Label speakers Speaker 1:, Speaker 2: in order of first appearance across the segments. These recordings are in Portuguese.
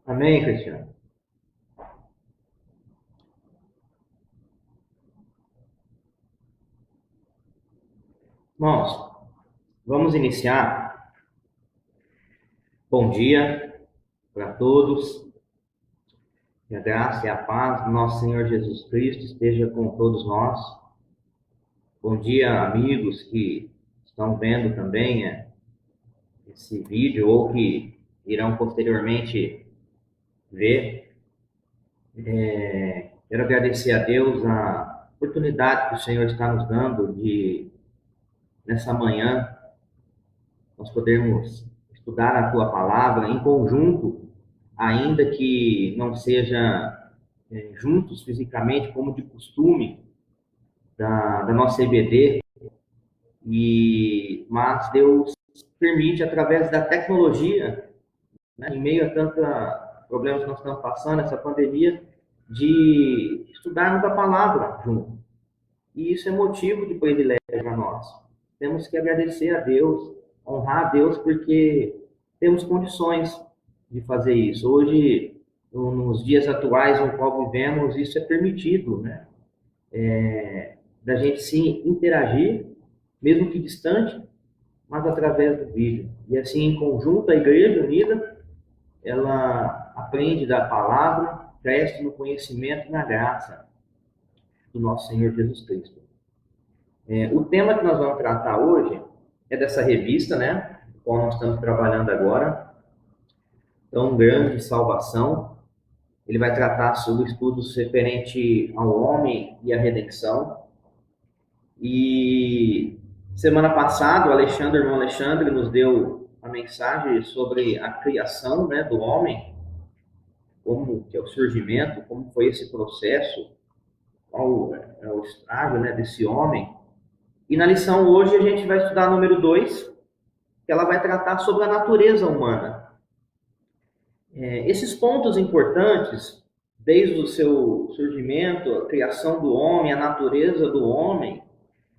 Speaker 1: Amém, Cristiano? Irmãos, vamos iniciar. Bom dia para todos. Que a graça e a paz do nosso Senhor Jesus Cristo esteja com todos nós. Bom dia, amigos que estão vendo também esse vídeo ou que irão posteriormente ver. Quero agradecer a Deus a oportunidade que o Senhor está nos dando de, nessa manhã, nós podermos estudar a Tua Palavra em conjunto, ainda que não seja juntos fisicamente, como de costume, da nossa EBD, mas Deus permite, através da tecnologia, né, em meio a tantos problemas que nós estamos passando, essa pandemia, de estudarmos a palavra junto. E isso é motivo de privilégio para nós. Temos que agradecer a Deus, honrar a Deus, porque temos condições de fazer isso. Hoje, nos dias atuais no qual vivemos, isso é permitido, né? Da gente sim interagir, mesmo que distante, mas através do vídeo. E assim, em conjunto, a Igreja Unida, ela aprende da palavra, cresce no conhecimento e na graça do nosso Senhor Jesus Cristo. O tema que nós vamos tratar hoje é dessa revista, né? Com qual nós estamos trabalhando agora, Tão Grande Salvação. Ele vai tratar sobre estudos referente ao homem e à redenção. E semana passada, o irmão Alexandre, nos deu a mensagem sobre a criação, né, do homem, como que é o surgimento, como foi esse processo, qual é o estágio, né, desse homem. E na lição hoje a gente vai estudar número 2, que ela vai tratar sobre a natureza humana. Esses pontos importantes, desde o seu surgimento, a criação do homem, a natureza do homem,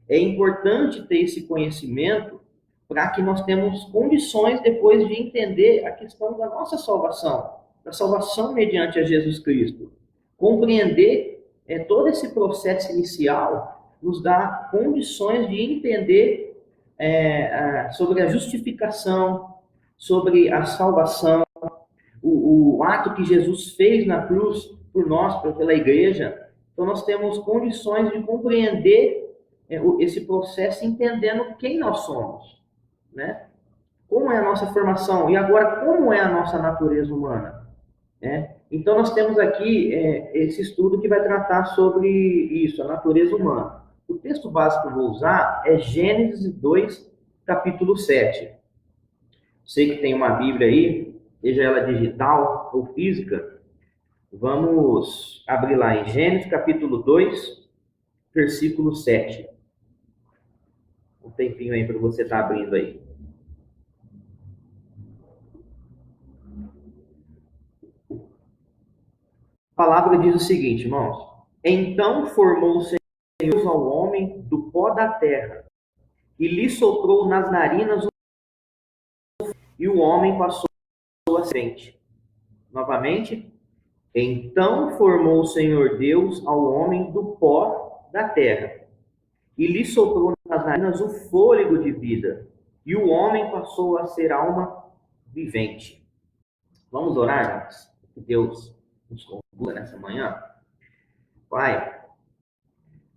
Speaker 1: é importante ter esse conhecimento para que nós tenhamos condições depois de entender a questão da nossa salvação, da salvação mediante a Jesus Cristo. Compreender todo esse processo inicial nos dá condições de entender sobre a justificação, sobre a salvação, o ato que Jesus fez na cruz por nós, pela igreja. Então nós temos condições de compreender esse processo entendendo quem nós somos, né? Como é a nossa formação e agora como é a nossa natureza humana, né? Então nós temos aqui esse estudo que vai tratar sobre isso, a natureza humana. O texto básico que eu vou usar é Gênesis 2, capítulo 7. Sei que tem uma Bíblia aí, seja ela digital ou física. Vamos abrir lá em Gênesis capítulo 2, versículo 7. Um tempinho aí para você estar abrindo aí. A palavra diz o seguinte, irmãos: Então formou o Senhor ao homem do pó da terra e lhe soprou nas narinas e o homem passou a frente. Novamente, então formou o Senhor Deus ao homem do pó da terra e lhe soprou nas narinas o fôlego de vida, e o homem passou a ser alma vivente. Vamos orar, irmãos? Que Deus nos conclua nessa manhã. Pai,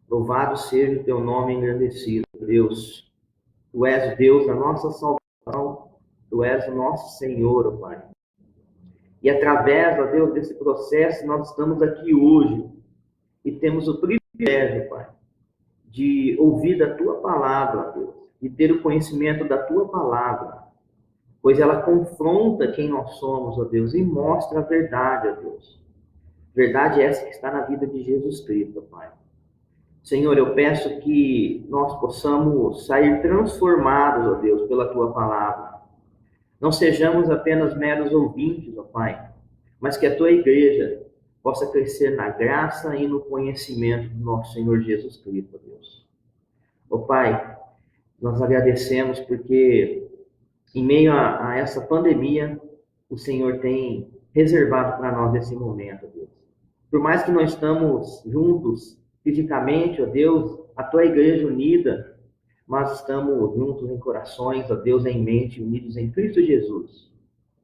Speaker 1: louvado seja o teu nome engrandecido, Deus. Tu és Deus da nossa salvação, tu és o nosso Senhor, ó Pai. E através, ó Deus, desse processo, nós estamos aqui hoje e temos o privilégio, Pai, de ouvir da tua palavra, Deus, de ter o conhecimento da tua palavra, pois ela confronta quem nós somos, ó Deus, e mostra a verdade, ó Deus. Verdade essa que está na vida de Jesus Cristo, ó Pai. Senhor, eu peço que nós possamos sair transformados, ó Deus, pela tua palavra. Não sejamos apenas meros ouvintes, ó Pai, mas que a tua igreja possa crescer na graça e no conhecimento do nosso Senhor Jesus Cristo, ó Deus. Ó Pai, nós agradecemos porque em meio a essa pandemia, o Senhor tem reservado para nós nesse momento, ó Deus. Por mais que nós estamos juntos fisicamente, ó Deus, a tua igreja unida, mas estamos juntos em corações, ó Deus, em mente, unidos em Cristo Jesus,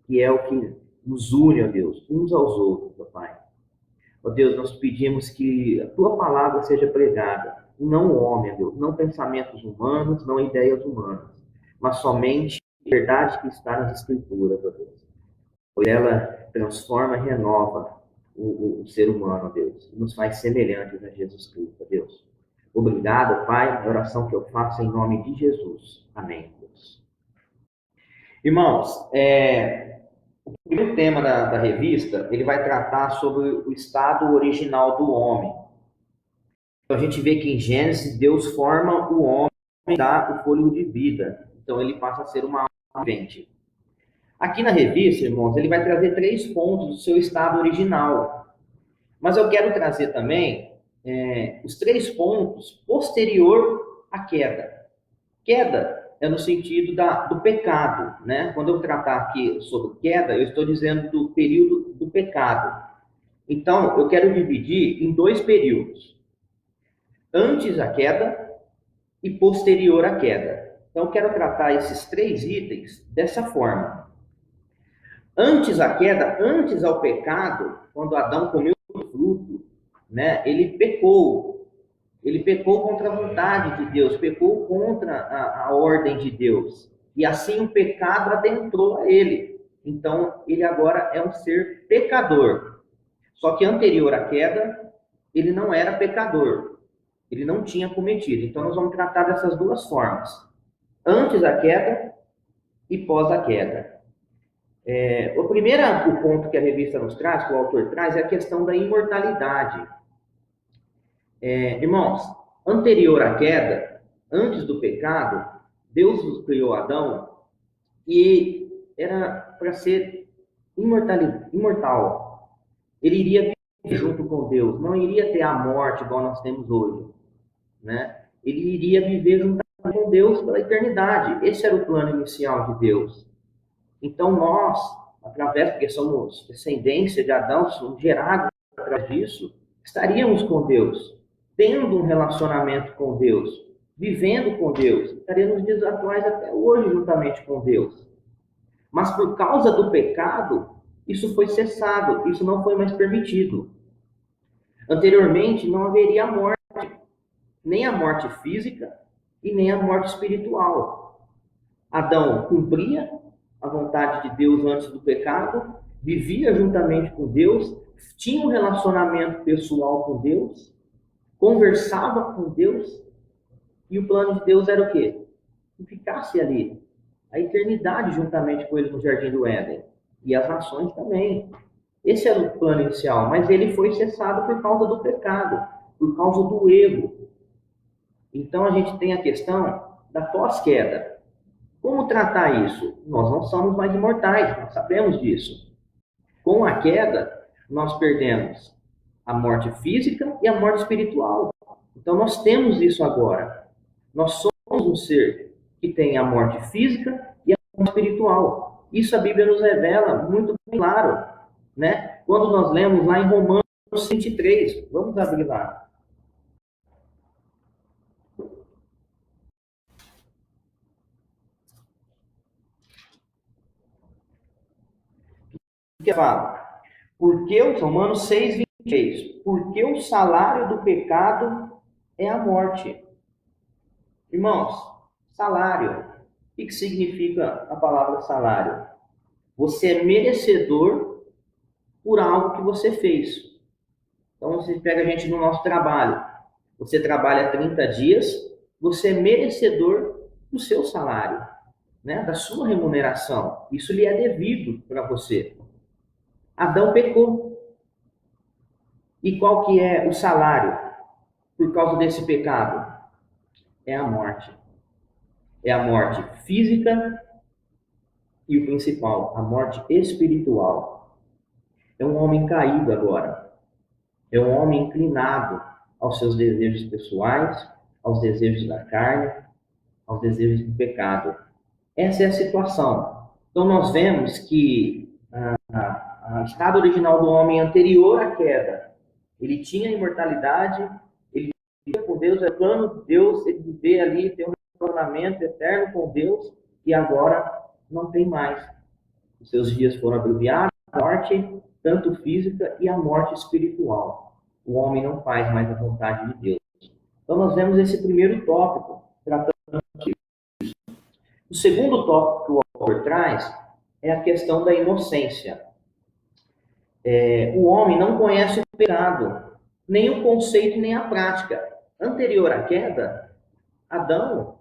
Speaker 1: que é o que nos une, ó Deus, uns aos outros, ó Pai. Ó Deus, nós pedimos que a tua palavra seja pregada, não o homem, ó Deus, não pensamentos humanos, não ideias humanas, mas somente a verdade que está nas Escrituras, ó Deus. Pois ela transforma e renova o ser humano, ó Deus, e nos faz semelhantes a Jesus Cristo, ó Deus. Obrigado, Pai, a oração que eu faço em nome de Jesus. Amém, Deus. Irmãos, o primeiro tema da revista, ele vai tratar sobre o estado original do homem. Então, a gente vê que em Gênesis, Deus forma o homem e dá o fôlego de vida. Então, ele passa a ser uma alma vivente. Aqui na revista, irmãos, ele vai trazer 3 pontos do seu estado original. Mas eu quero trazer também os 3 pontos posterior à queda. Queda é no sentido do pecado, né? Quando eu tratar aqui sobre queda, eu estou dizendo do período do pecado. Então, eu quero dividir em 2 períodos. Antes da queda e posterior à queda. Então, eu quero tratar esses 3 itens dessa forma. Antes da queda, antes ao pecado, quando Adão comeu o fruto, né, ele pecou. Ele pecou contra a vontade de Deus, pecou contra a ordem de Deus. E assim o pecado adentrou a ele. Então, ele agora é um ser pecador. Só que anterior à queda, ele não era pecador. Ele não tinha cometido. Então, nós vamos tratar dessas 2 formas. Antes da queda e pós a queda. O ponto que a revista nos traz, que o autor traz, é a questão da imortalidade. Irmãos, anterior à queda, antes do pecado, Deus criou Adão e era para ser imortal. Ele iria viver junto com Deus, não iria ter a morte igual nós temos hoje, né? Ele iria viver junto com Deus pela eternidade. Esse era o plano inicial de Deus. Então nós, porque somos descendência de Adão, somos gerados através disso, estaríamos com Deus, tendo um relacionamento com Deus, vivendo com Deus, estaríamos nos dias atuais até hoje juntamente com Deus. Mas por causa do pecado, isso foi cessado, isso não foi mais permitido. Anteriormente não haveria morte, nem a morte física e nem a morte espiritual. Adão cumpria a vontade de Deus antes do pecado, vivia juntamente com Deus, tinha um relacionamento pessoal com Deus, conversava com Deus, e o plano de Deus era o quê? Que ficasse ali, a eternidade juntamente com ele no Jardim do Éden, e as nações também. Esse era o plano inicial, mas ele foi cessado por causa do pecado, por causa do erro. Então a gente tem a questão da pós-queda. Como tratar isso? Nós não somos mais imortais, nós sabemos disso. Com a queda, nós perdemos a morte física e a morte espiritual. Então nós temos isso agora. Nós somos um ser que tem a morte física e a morte espiritual. Isso a Bíblia nos revela muito claro, né? Quando nós lemos lá em Romanos 23, vamos abrir lá. O que fala? Porque os Romanos 6:23, porque o salário do pecado é a morte. Irmãos, salário. O que significa a palavra salário? Você é merecedor por algo que você fez. Então, você pega a gente no nosso trabalho. Você trabalha 30 dias, você é merecedor do seu salário, né? Da sua remuneração. Isso lhe é devido para você. Adão pecou. E qual que é o salário por causa desse pecado? É a morte. É a morte física e o principal, a morte espiritual. É um homem caído agora. É um homem inclinado aos seus desejos pessoais, aos desejos da carne, aos desejos do pecado. Essa é a situação. Então nós vemos que o estado original do homem anterior à queda. Ele tinha imortalidade, ele vivia com Deus, é o plano de Deus, ele viver ali, ter um relacionamento eterno com Deus, e agora não tem mais. Os seus dias foram abreviados, a morte, tanto física, e a morte espiritual. O homem não faz mais a vontade de Deus. Então nós vemos esse primeiro tópico, tratando disso. O segundo tópico que o autor traz é a questão da inocência. O homem não conhece o pecado, nem o conceito, nem a prática. Anterior à queda, Adão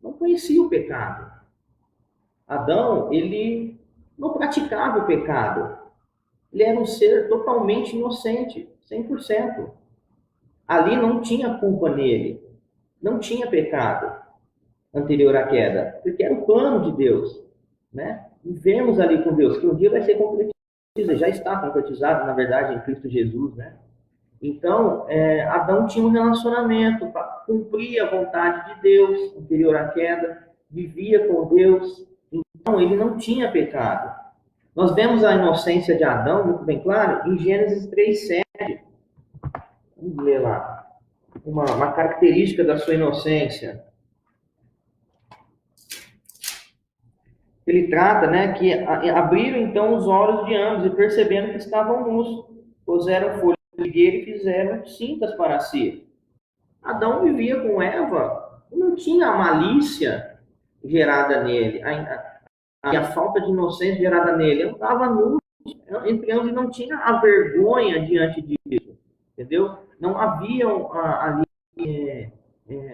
Speaker 1: não conhecia o pecado. Adão, ele não praticava o pecado. Ele era um ser totalmente inocente, 100%. Ali não tinha culpa nele, não tinha pecado anterior à queda, porque era o plano de Deus, né? Vivemos ali com Deus, que um dia vai ser concretizado, já está concretizado, na verdade, em Cristo Jesus, né? Então, Adão tinha um relacionamento, cumpria a vontade de Deus anterior à queda, vivia com Deus, então ele não tinha pecado. Nós vemos a inocência de Adão, muito bem claro, em Gênesis 3:7. Vamos ler lá. Uma característica da sua inocência. Ele trata, né, que abriram então os olhos de ambos e percebendo que estavam nus, puseram folhas de figueira e fizeram cintas para si. Adão vivia com Eva, não tinha a malícia gerada nele, a falta de inocência gerada nele. Ele estava nu, entre ambos, e não tinha a vergonha diante disso, entendeu? Não haviam ali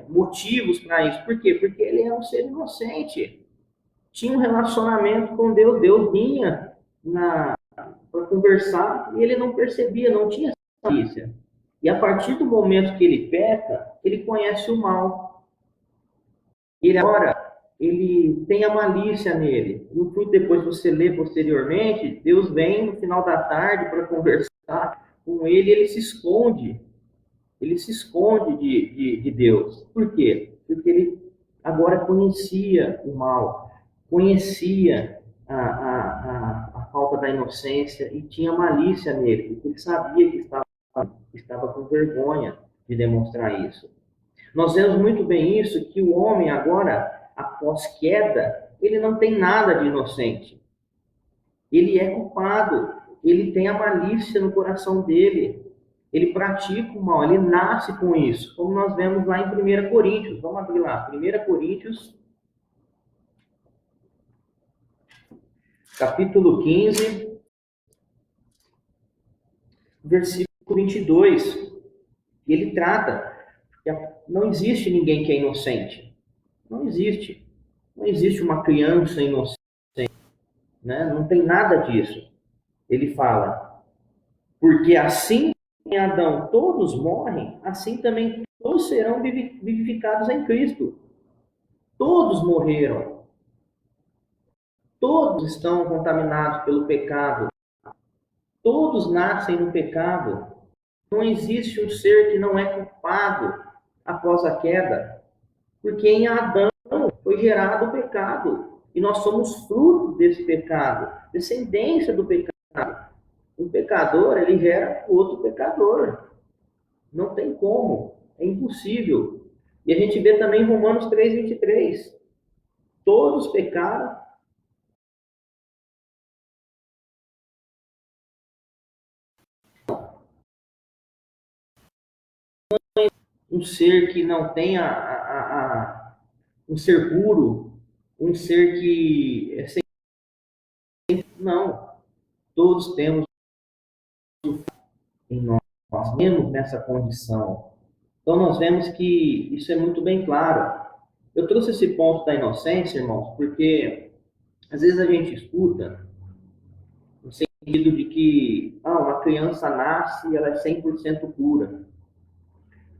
Speaker 1: motivos para isso. Por quê? Porque ele é um ser inocente. Tinha um relacionamento com Deus, Deus vinha para conversar e ele não percebia, não tinha essa malícia. E a partir do momento que ele peca, ele conhece o mal. Ele agora, ele tem a malícia nele. E depois você lê posteriormente, Deus vem no final da tarde para conversar com ele, ele se esconde. Ele se esconde de Deus. Por quê? Porque ele agora conhecia o mal, conhecia a falta da inocência e tinha malícia nele, porque ele sabia que estava com vergonha de demonstrar isso. Nós vemos muito bem isso, que o homem agora, após queda, ele não tem nada de inocente. Ele é culpado, ele tem a malícia no coração dele, ele pratica o mal, ele nasce com isso, como nós vemos lá em 1 Coríntios. Vamos abrir lá, 1 Coríntios, capítulo 15, versículo 22. E ele trata que não existe ninguém que é inocente. Não existe. Não existe uma criança inocente, né? Não tem nada disso. Ele fala, porque assim em Adão todos morrem, assim também todos serão vivificados em Cristo. Todos morreram. Todos estão contaminados pelo pecado. Todos nascem no pecado. Não existe um ser que não é culpado após a queda, porque em Adão foi gerado o pecado. E nós somos fruto desse pecado, descendência do pecado. Um pecador, ele gera outro pecador. Não tem como, é impossível. E a gente vê também em Romanos 3:23. Todos pecaram. Um ser que não tem um ser puro, um ser que é sem... Não, todos temos em nós, mesmo nessa condição. Então nós vemos que isso é muito bem claro. Eu trouxe esse ponto da inocência, irmãos, porque às vezes a gente escuta no sentido de que uma criança nasce e ela é 100% pura,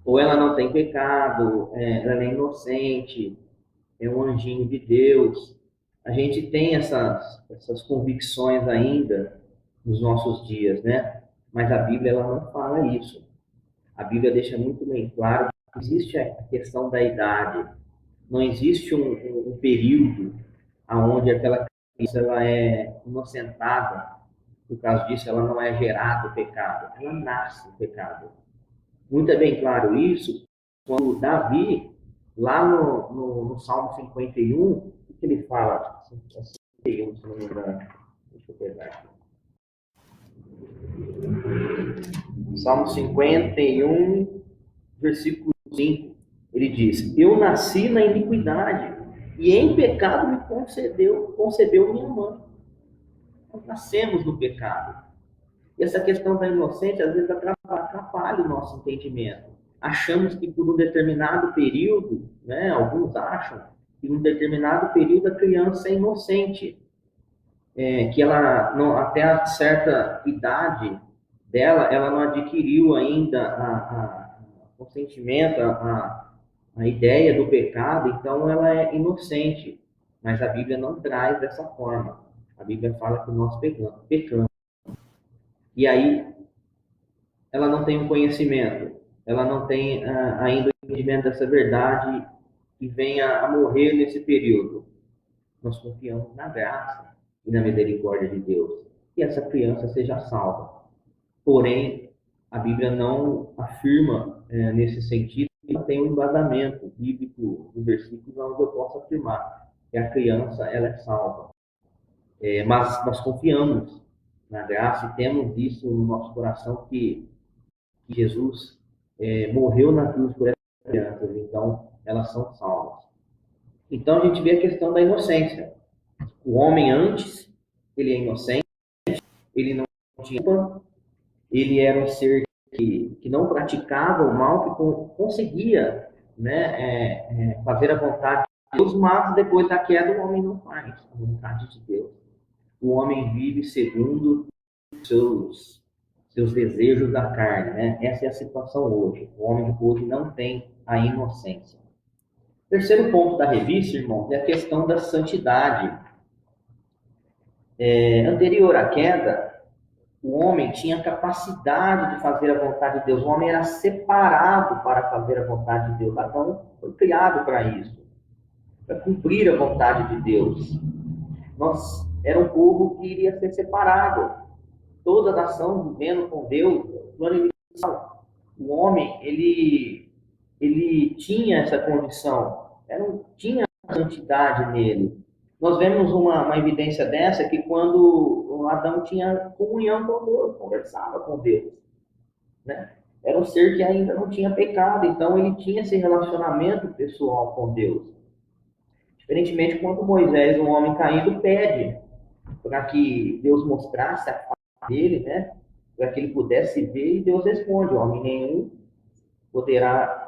Speaker 1: ou ela não tem pecado, ela é inocente, é um anjinho de Deus. A gente tem essas convicções ainda nos nossos dias, né? Mas a Bíblia ela não fala isso. A Bíblia deixa muito bem claro que existe a questão da idade. Não existe um período onde aquela criança ela é inocentada, por causa disso ela não é gerada o pecado, ela nasce o pecado. Muito é bem claro isso quando Davi, lá no Salmo 51, o que ele fala? 51, se não me engano. Deixa eu pegar aqui. Salmo 51, versículo 5, ele diz: Eu nasci na iniquidade, e em pecado me concebeu minha mãe. Nós nascemos no pecado. E essa questão da inocência, às vezes, atrapalha o nosso entendimento. Achamos que por um determinado período, né, alguns acham que em um determinado período a criança é inocente, que ela, não, até a certa idade dela, ela não adquiriu ainda o sentimento, a ideia do pecado, então ela é inocente. Mas a Bíblia não traz dessa forma. A Bíblia fala que nós pecamos. E aí ela não tem um conhecimento, ela não tem ainda o entendimento dessa verdade e venha a morrer nesse período. Nós confiamos na graça e na misericórdia de Deus. Que essa criança seja salva. Porém, a Bíblia não afirma nesse sentido, não tem um embasamento bíblico no versículo onde eu posso afirmar que a criança ela é salva. Mas nós confiamos na graça e temos isso no nosso coração que Jesus morreu na cruz por essas crianças, então elas são salvas. Então a gente vê a questão da inocência. O homem antes, ele é inocente, ele não tinha culpa, ele era um ser que não praticava o mal, que conseguia, né, fazer a vontade de Deus, mas depois da queda o homem não faz a vontade de Deus. O homem vive segundo seus desejos da carne, né? Essa é a situação hoje. O homem de hoje não tem a inocência. Terceiro ponto da revista, irmãos, é a questão da santidade. Anterior à queda, o homem tinha capacidade de fazer a vontade de Deus. O homem era separado para fazer a vontade de Deus. Adão foi criado para isso, para cumprir a vontade de Deus. Nós era um povo que iria ser separado. Toda a nação vivendo com Deus, plano inicial. O homem, ele tinha essa condição, tinha santidade nele. Nós vemos uma evidência dessa que quando Adão tinha comunhão com Deus, conversava com Deus, né? Era um ser que ainda não tinha pecado, então ele tinha esse relacionamento pessoal com Deus. Diferentemente quando Moisés, um homem caído, pede para que Deus mostrasse a face dele, né? Para que ele pudesse ver, e Deus responde: homem nenhum poderá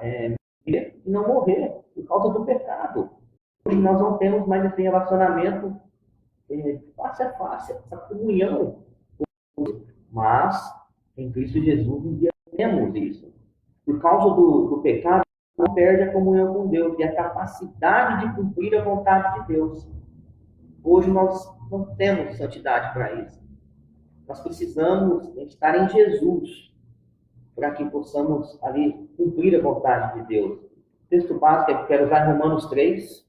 Speaker 1: ver e não morrer por causa do pecado. Hoje nós não temos mais esse relacionamento face a face, essa comunhão. Mas em Cristo Jesus um dia temos isso. Por causa do pecado, não perde a comunhão com Deus e a capacidade de cumprir a vontade de Deus. Hoje nós não temos santidade para isso. Nós precisamos estar em Jesus para que possamos ali cumprir a vontade de Deus. O texto básico que eu quero usar em Romanos 3.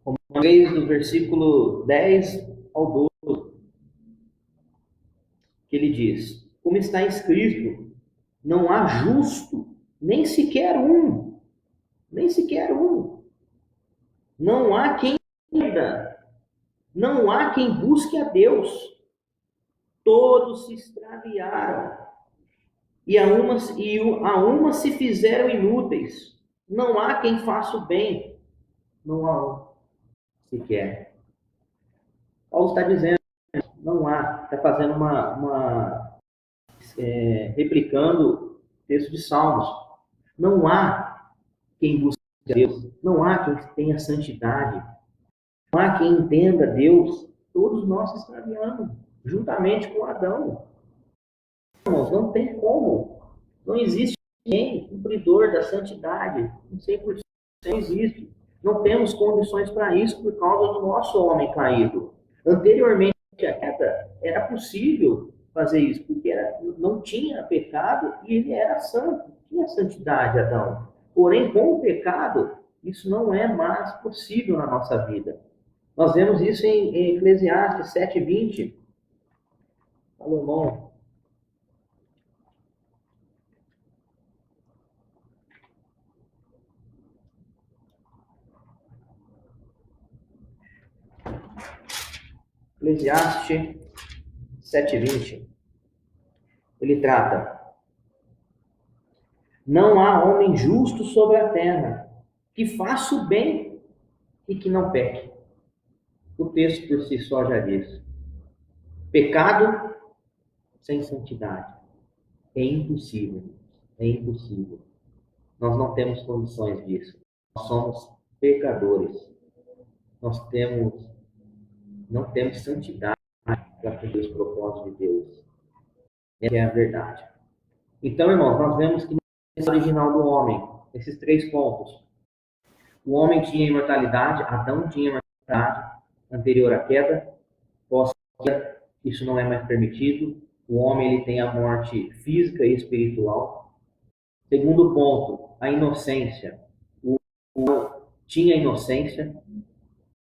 Speaker 1: Romanos 3, do versículo 10 ao 12, que ele diz: como está escrito, não há justo, nem sequer um, nem sequer um. Não há quem entenda, não há quem busque a Deus. Todos se extraviaram e a uma se fizeram inúteis. Não há quem faça o bem, não há um sequer. Paulo está dizendo, não há, está fazendo replicando o texto de Salmos. Não há quem busque a Deus, não há quem tenha santidade, não há quem entenda Deus. Todos nós extraviamos, juntamente com Adão. Irmãos, não tem como. Não existe ninguém cumpridor da santidade. 100% não existe. Não temos condições para isso por causa do nosso homem caído. Anteriormente a queda, era possível fazer isso, porque não tinha pecado e ele era santo, tinha santidade, Adão. Porém, com o pecado, isso não é mais possível na nossa vida. Nós vemos isso em Eclesiastes 7:20. Salomão. Eclesiastes 7:20. Ele trata: não há homem justo sobre a terra que faça o bem e que não peque. O texto por si só já diz: pecado sem santidade é impossível. É impossível. Nós não temos condições disso. Nós somos pecadores. Nós não temos santidade para cumprir os propósitos de Deus. Essa é a verdade. Então, irmãos, nós vemos que no original do homem, esses 3 pontos. O homem tinha imortalidade, Adão tinha imortalidade anterior à queda, pós-queda, isso não é mais permitido. O homem ele tem a morte física e espiritual. Segundo ponto, a inocência. O tinha inocência,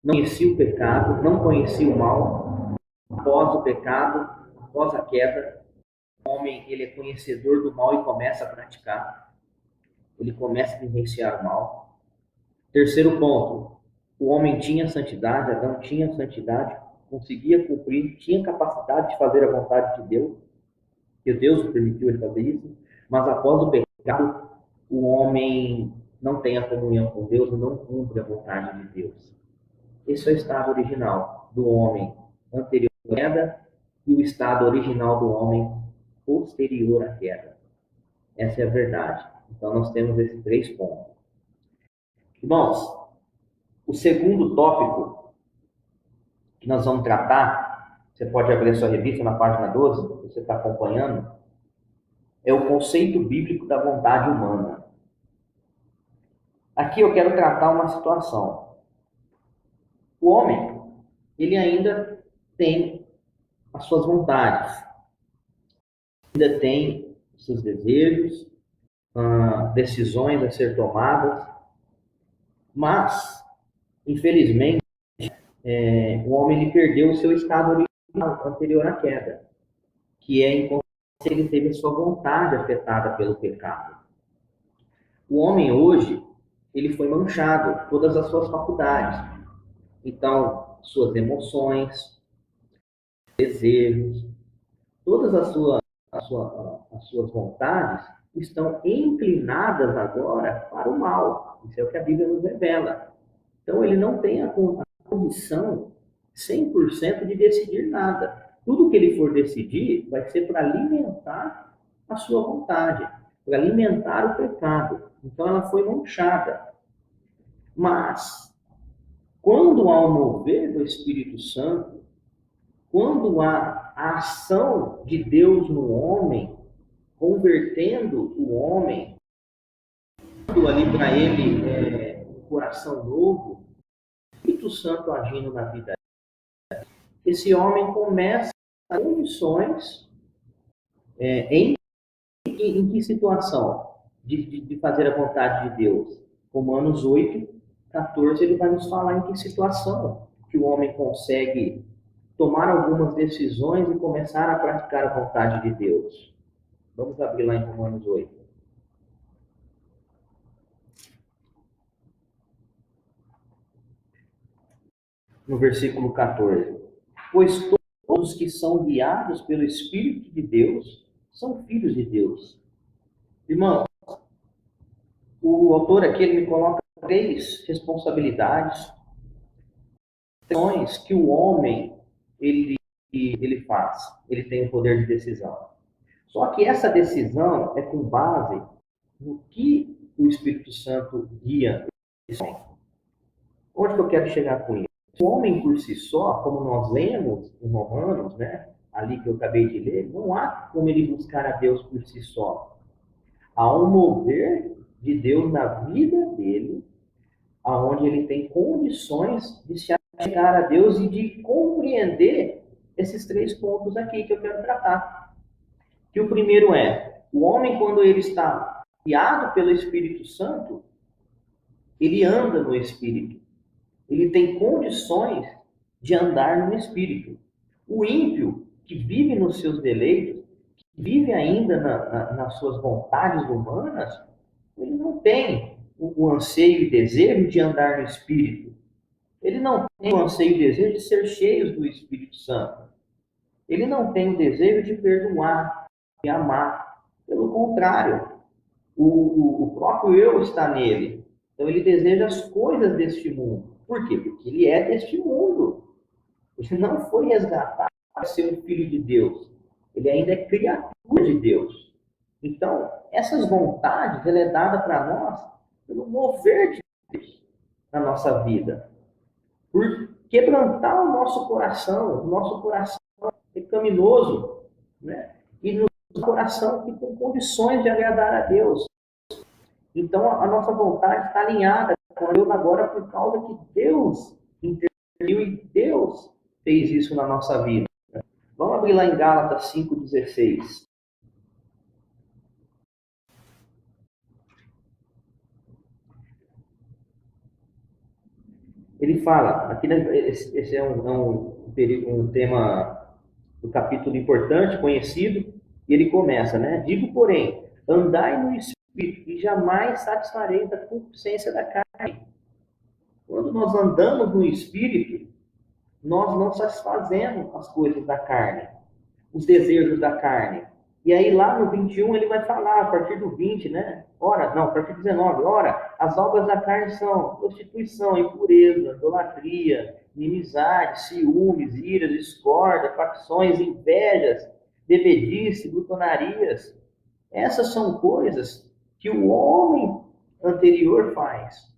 Speaker 1: não conhecia o pecado, não conhecia o mal. Após o pecado, após a queda, o homem ele é conhecedor do mal e começa a praticar. Ele começa a vivenciar o mal. Terceiro ponto, o homem tinha santidade, Adão tinha santidade, conseguia cumprir, tinha capacidade de fazer a vontade de Deus, que Deus o permitiu ele fazer isso, mas após o pecado, o homem não tem a comunhão com Deus e não cumpre a vontade de Deus. Esse é o estado original do homem anterior à queda e o estado original do homem posterior à queda. Essa é a verdade. Então nós temos esses 3 pontos. Irmãos, o segundo tópico que nós vamos tratar, você pode abrir a sua revista na página 12, se você está acompanhando, é o conceito bíblico da vontade humana. Aqui eu quero tratar uma situação. O homem, ele ainda tem as suas vontades, ainda tem os seus desejos, decisões a ser tomadas, mas, infelizmente, o homem ele perdeu o seu estado original anterior à queda, que é enquanto ele teve a sua vontade afetada pelo pecado. O homem hoje, ele foi manchado, todas as suas faculdades. Então, suas emoções, desejos, todas as suas vontades estão inclinadas agora para o mal. Isso é o que a Bíblia nos revela. Então, ele não tem a condição 100% de decidir nada. Tudo que ele for decidir vai ser para alimentar a sua vontade, para alimentar o pecado. Então, ela foi manchada. Mas, quando há um mover do Espírito Santo, quando há a ação de Deus no homem, convertendo o homem, dando ali para ele um coração novo, o Espírito Santo agindo na vida, esse homem começa a ter condições em que situação? De fazer a vontade de Deus. Romanos 8:14, ele vai nos falar em que situação que o homem consegue tomar algumas decisões e começar a praticar a vontade de Deus. Vamos abrir lá em Romanos 8. No versículo 14. Pois todos que são guiados pelo Espírito de Deus são filhos de Deus. Irmão, o autor aqui ele me coloca 3 responsabilidades que o homem ele faz. Ele tem o poder de decisão. Só que essa decisão é com base no que o Espírito Santo guia. Onde que eu quero chegar com isso? O homem por si só, como nós lemos em Romanos, né, ali que eu acabei de ler, não há como ele buscar a Deus por si só. Há um mover de Deus na vida dele, aonde ele tem condições de se chegar a Deus e de compreender esses 3 pontos aqui que eu quero tratar. Que o primeiro é, o homem, quando ele está guiado pelo Espírito Santo, ele anda no Espírito. Ele tem condições de andar no Espírito. O ímpio, que vive nos seus deleitos, que vive ainda nas suas vontades humanas, ele não tem o anseio e desejo de andar no Espírito. Ele não tem o anseio e desejo de ser cheio do Espírito Santo. Ele não tem o desejo de perdoar, de amar. Pelo contrário, o próprio eu está nele. Então ele deseja as coisas deste mundo. Por quê? Porque ele é deste mundo. Ele não foi resgatado para ser um filho de Deus. Ele ainda é criatura de Deus. Então, essas vontades, ela é dada para nós pelo mover de Deus na nossa vida. Por quebrantar o nosso coração pecaminoso, né? E no coração que tem condições de agradar a Deus. Então, a nossa vontade está alinhada com Deus agora por causa que Deus interviu e Deus fez isso na nossa vida. Vamos abrir lá em Gálatas 5,16. Ele fala, aqui esse é um tema do capítulo importante, conhecido, e ele começa, né? Digo, porém, andai no Espírito e jamais satisfareis a concupiscência da carne. Quando nós andamos no Espírito, nós não satisfazemos as coisas da carne, os desejos da carne. E aí lá no 21 ele vai falar, a partir do 20, né? Ora, não, a partir do 19. Ora, as obras da carne são prostituição, impureza, idolatria, inimizade, ciúmes, iras, discórdia, facções, invejas, bebedice, glutonarias. Essas são coisas que o homem anterior faz.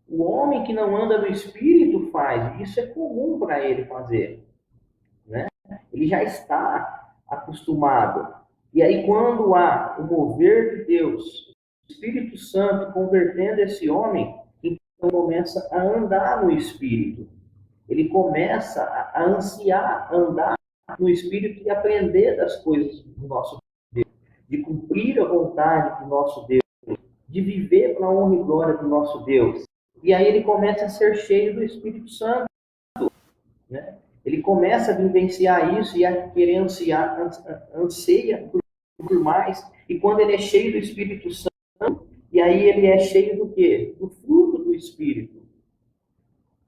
Speaker 1: O homem que não anda no Espírito faz. Isso é comum para ele fazer, né? Ele já está acostumado. E aí, quando há o mover de Deus, o Espírito Santo convertendo esse homem, então começa a andar no Espírito. Ele começa a ansiar andar no Espírito e aprender das coisas do nosso Deus, de cumprir a vontade do nosso Deus, de viver para a honra e glória do nosso Deus. E aí ele começa a ser cheio do Espírito Santo, né? Ele começa a vivenciar isso e a querer anseia por mais. E quando ele é cheio do Espírito Santo, e aí ele é cheio do quê? Do fruto do Espírito.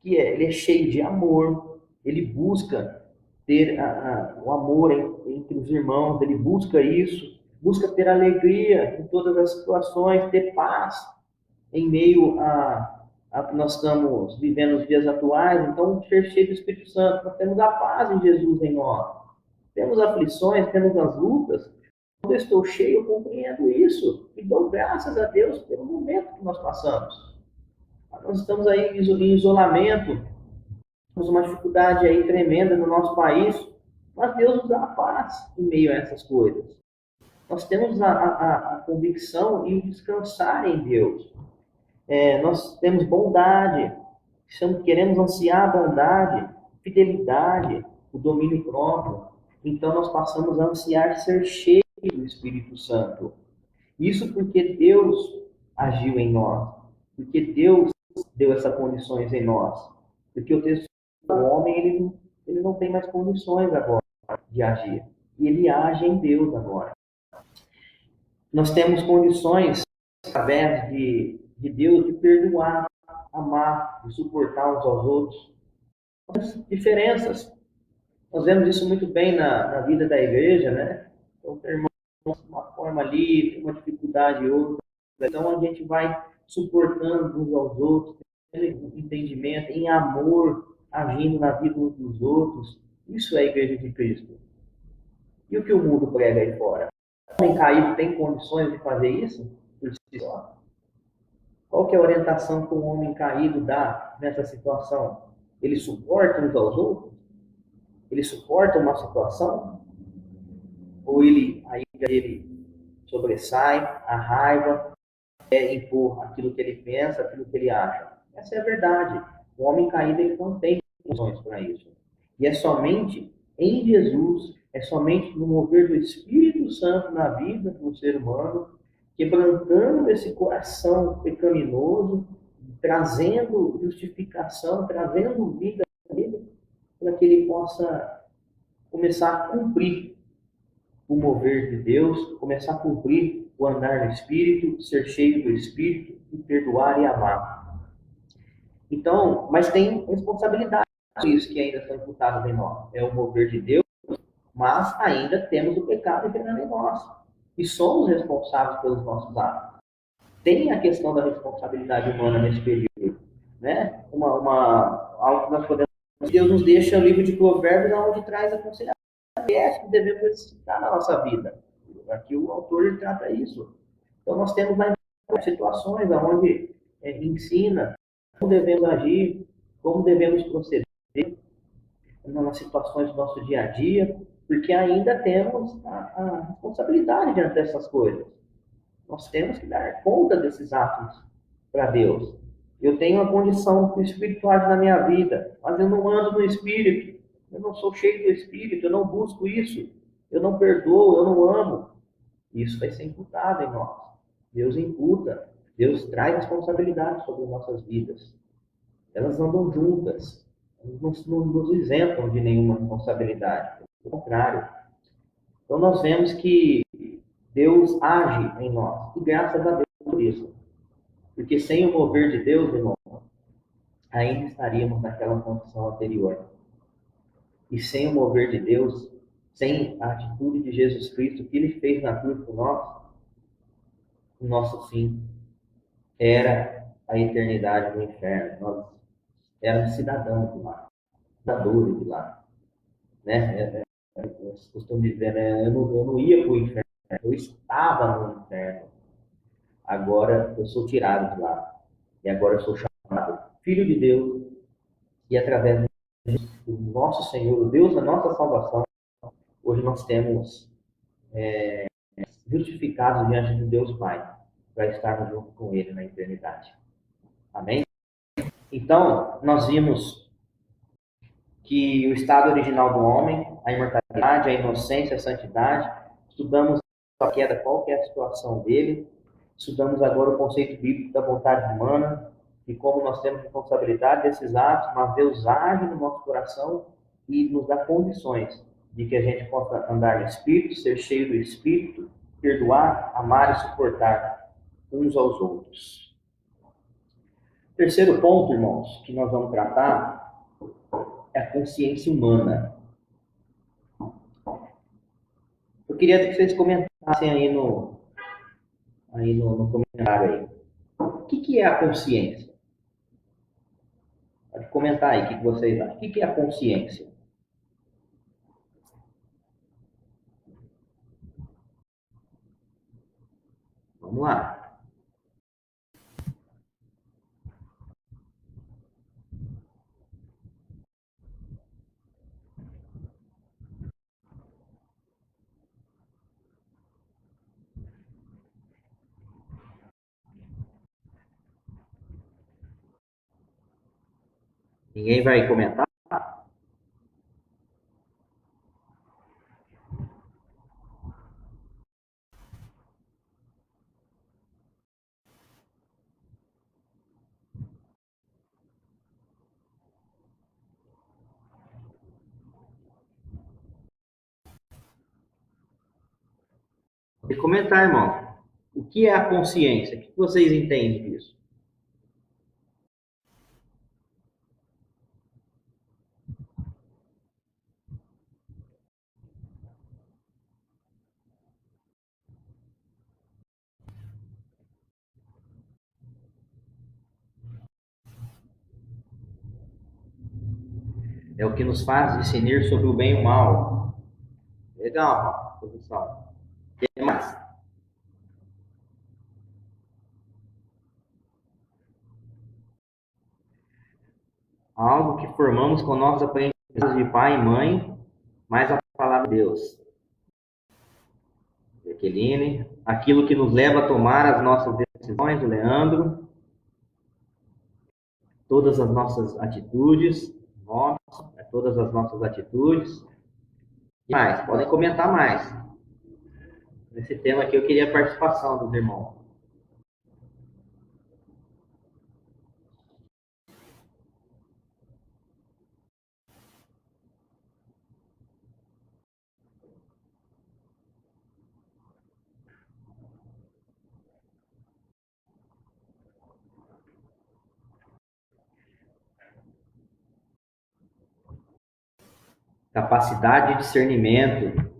Speaker 1: Ele é cheio de amor, ele busca ter o amor entre os irmãos, ele busca isso, busca ter alegria em todas as situações, ter paz em meio a que nós estamos vivendo nos dias atuais. Então, ser cheio do Espírito Santo, nós temos a paz em Jesus em nós. Temos aflições, temos as lutas. Quando eu estou cheio, eu compreendo isso e dou graças a Deus pelo momento que nós passamos. Nós estamos aí em isolamento, temos uma dificuldade aí tremenda no nosso país, mas Deus nos dá a paz em meio a essas coisas. Nós temos a convicção em descansar em Deus. Nós temos bondade, queremos ansiar a bondade, fidelidade, o domínio próprio. Então nós passamos a ansiar ser cheios do Espírito Santo. Isso porque Deus agiu em nós, porque Deus deu essas condições em nós. Porque o texto do homem, ele não tem mais condições agora de agir. E ele age em Deus agora. Nós temos condições, através de Deus, de perdoar, amar, de suportar uns aos outros. As diferenças. Nós vemos isso muito bem na vida da igreja, né? Então, tem irmãos de uma forma ali, tem uma dificuldade outra. Então, a gente vai suportando uns aos outros, tendo entendimento, em amor, agindo na vida uns dos outros. Isso é a igreja de Cristo. E o que o mundo prega aí fora? O homem caído tem condições de fazer isso por si só? Qual que é a orientação que um homem caído dá nessa situação? Ele suporta uns aos outros? Ele suporta uma situação? Ou ele sobressai, a raiva é impor aquilo que ele pensa, aquilo que ele acha? Essa é a verdade. O homem caído ele não tem condições para isso. E é somente em Jesus, é somente no mover do Espírito Santo na vida do ser humano, quebrantando esse coração pecaminoso, trazendo justificação, trazendo vida a ele, para que ele possa começar a cumprir o mover de Deus, começar a cumprir o andar no Espírito, ser cheio do Espírito e perdoar e amar. Então, mas tem responsabilidade isso que ainda são imputadas em nós. É o mover de Deus, mas ainda temos o pecado entrando em nós. E somos responsáveis pelos nossos atos. Tem a questão da responsabilidade humana nesse período, né? Algo que nós podemos... Deus nos deixa o livro de Provérbios, onde traz a conselho que devemos exercitar na nossa vida. Aqui o autor ele trata isso. Então nós temos lá situações onde ensina como devemos agir, como devemos proceder nas situações do nosso dia a dia, porque ainda temos a responsabilidade diante dessas coisas. Nós temos que dar conta desses atos para Deus. Eu tenho a condição espiritual na minha vida, mas eu não ando no Espírito, eu não sou cheio do Espírito, eu não busco isso, eu não perdoo, eu não amo. Isso vai ser imputado em nós. Deus imputa, Deus traz responsabilidade sobre nossas vidas. Elas andam juntas, não nos isentam de nenhuma responsabilidade. Pelo contrário. Então nós vemos que Deus age em nós, e graças a Deus por isso. Porque sem o mover de Deus, irmão, ainda estaríamos naquela condição anterior. E sem o mover de Deus, sem a atitude de Jesus Cristo, que ele fez na cruz por nós, o nosso fim era a eternidade no inferno. Nós éramos cidadãos de lá, cidadãos de lá. Né? Eu costumo dizer, né? Eu não ia para o inferno, eu estava no inferno. Agora eu sou tirado de lá. E agora eu sou chamado Filho de Deus. E através do nosso Senhor, o Deus da nossa salvação, hoje nós temos justificados diante de Deus Pai, para estarmos junto com Ele na eternidade. Amém? Então, nós vimos que o estado original do homem, a imortalidade, a inocência, a santidade, estudamos a queda, qual que é a situação dele, estudamos agora o conceito bíblico da vontade humana, e como nós temos responsabilidade desses atos, mas Deus age no nosso coração e nos dá condições de que a gente possa andar no Espírito, ser cheio do Espírito, perdoar, amar e suportar uns aos outros. Terceiro ponto, irmãos, que nós vamos tratar é a consciência humana. Eu queria que vocês comentassem no comentário aí. O que é a consciência? Pode comentar aí o que vocês acham. O que é a consciência? Vamos lá. Ninguém vai comentar? Pode comentar, irmão. O que é a consciência? O que vocês entendem disso? É o que nos faz discernir sobre o bem e o mal. Legal, professor. O que mais? Algo que formamos com nossos aprendizados de pai e mãe, mais a palavra de Deus. Jaqueline. Aquilo que nos leva a tomar as nossas decisões, o Leandro. Todas as nossas atitudes, todas as nossas atitudes. Mais, podem comentar mais. Nesse tema aqui eu queria a participação dos irmãos. Capacidade de discernimento,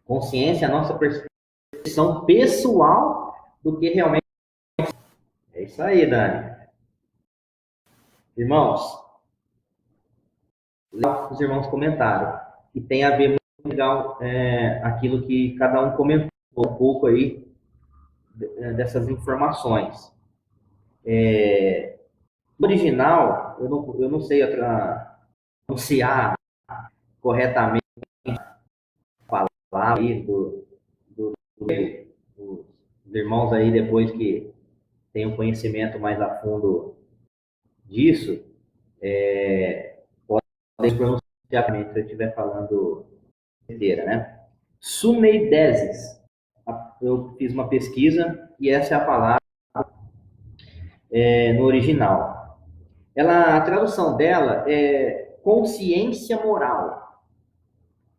Speaker 1: consciência, a nossa percepção pessoal do que realmente. É isso aí, Dani. Irmãos, os irmãos comentaram. E tem a ver muito legal aquilo que cada um comentou um pouco aí dessas informações. No original, eu não sei anunciar corretamente a palavra aí dos irmãos aí, depois que tem um conhecimento mais a fundo disso, podem pronunciar se eu estiver falando besteira, né? Sumeideses. Eu fiz uma pesquisa e essa é a palavra no original. A tradução dela é consciência moral,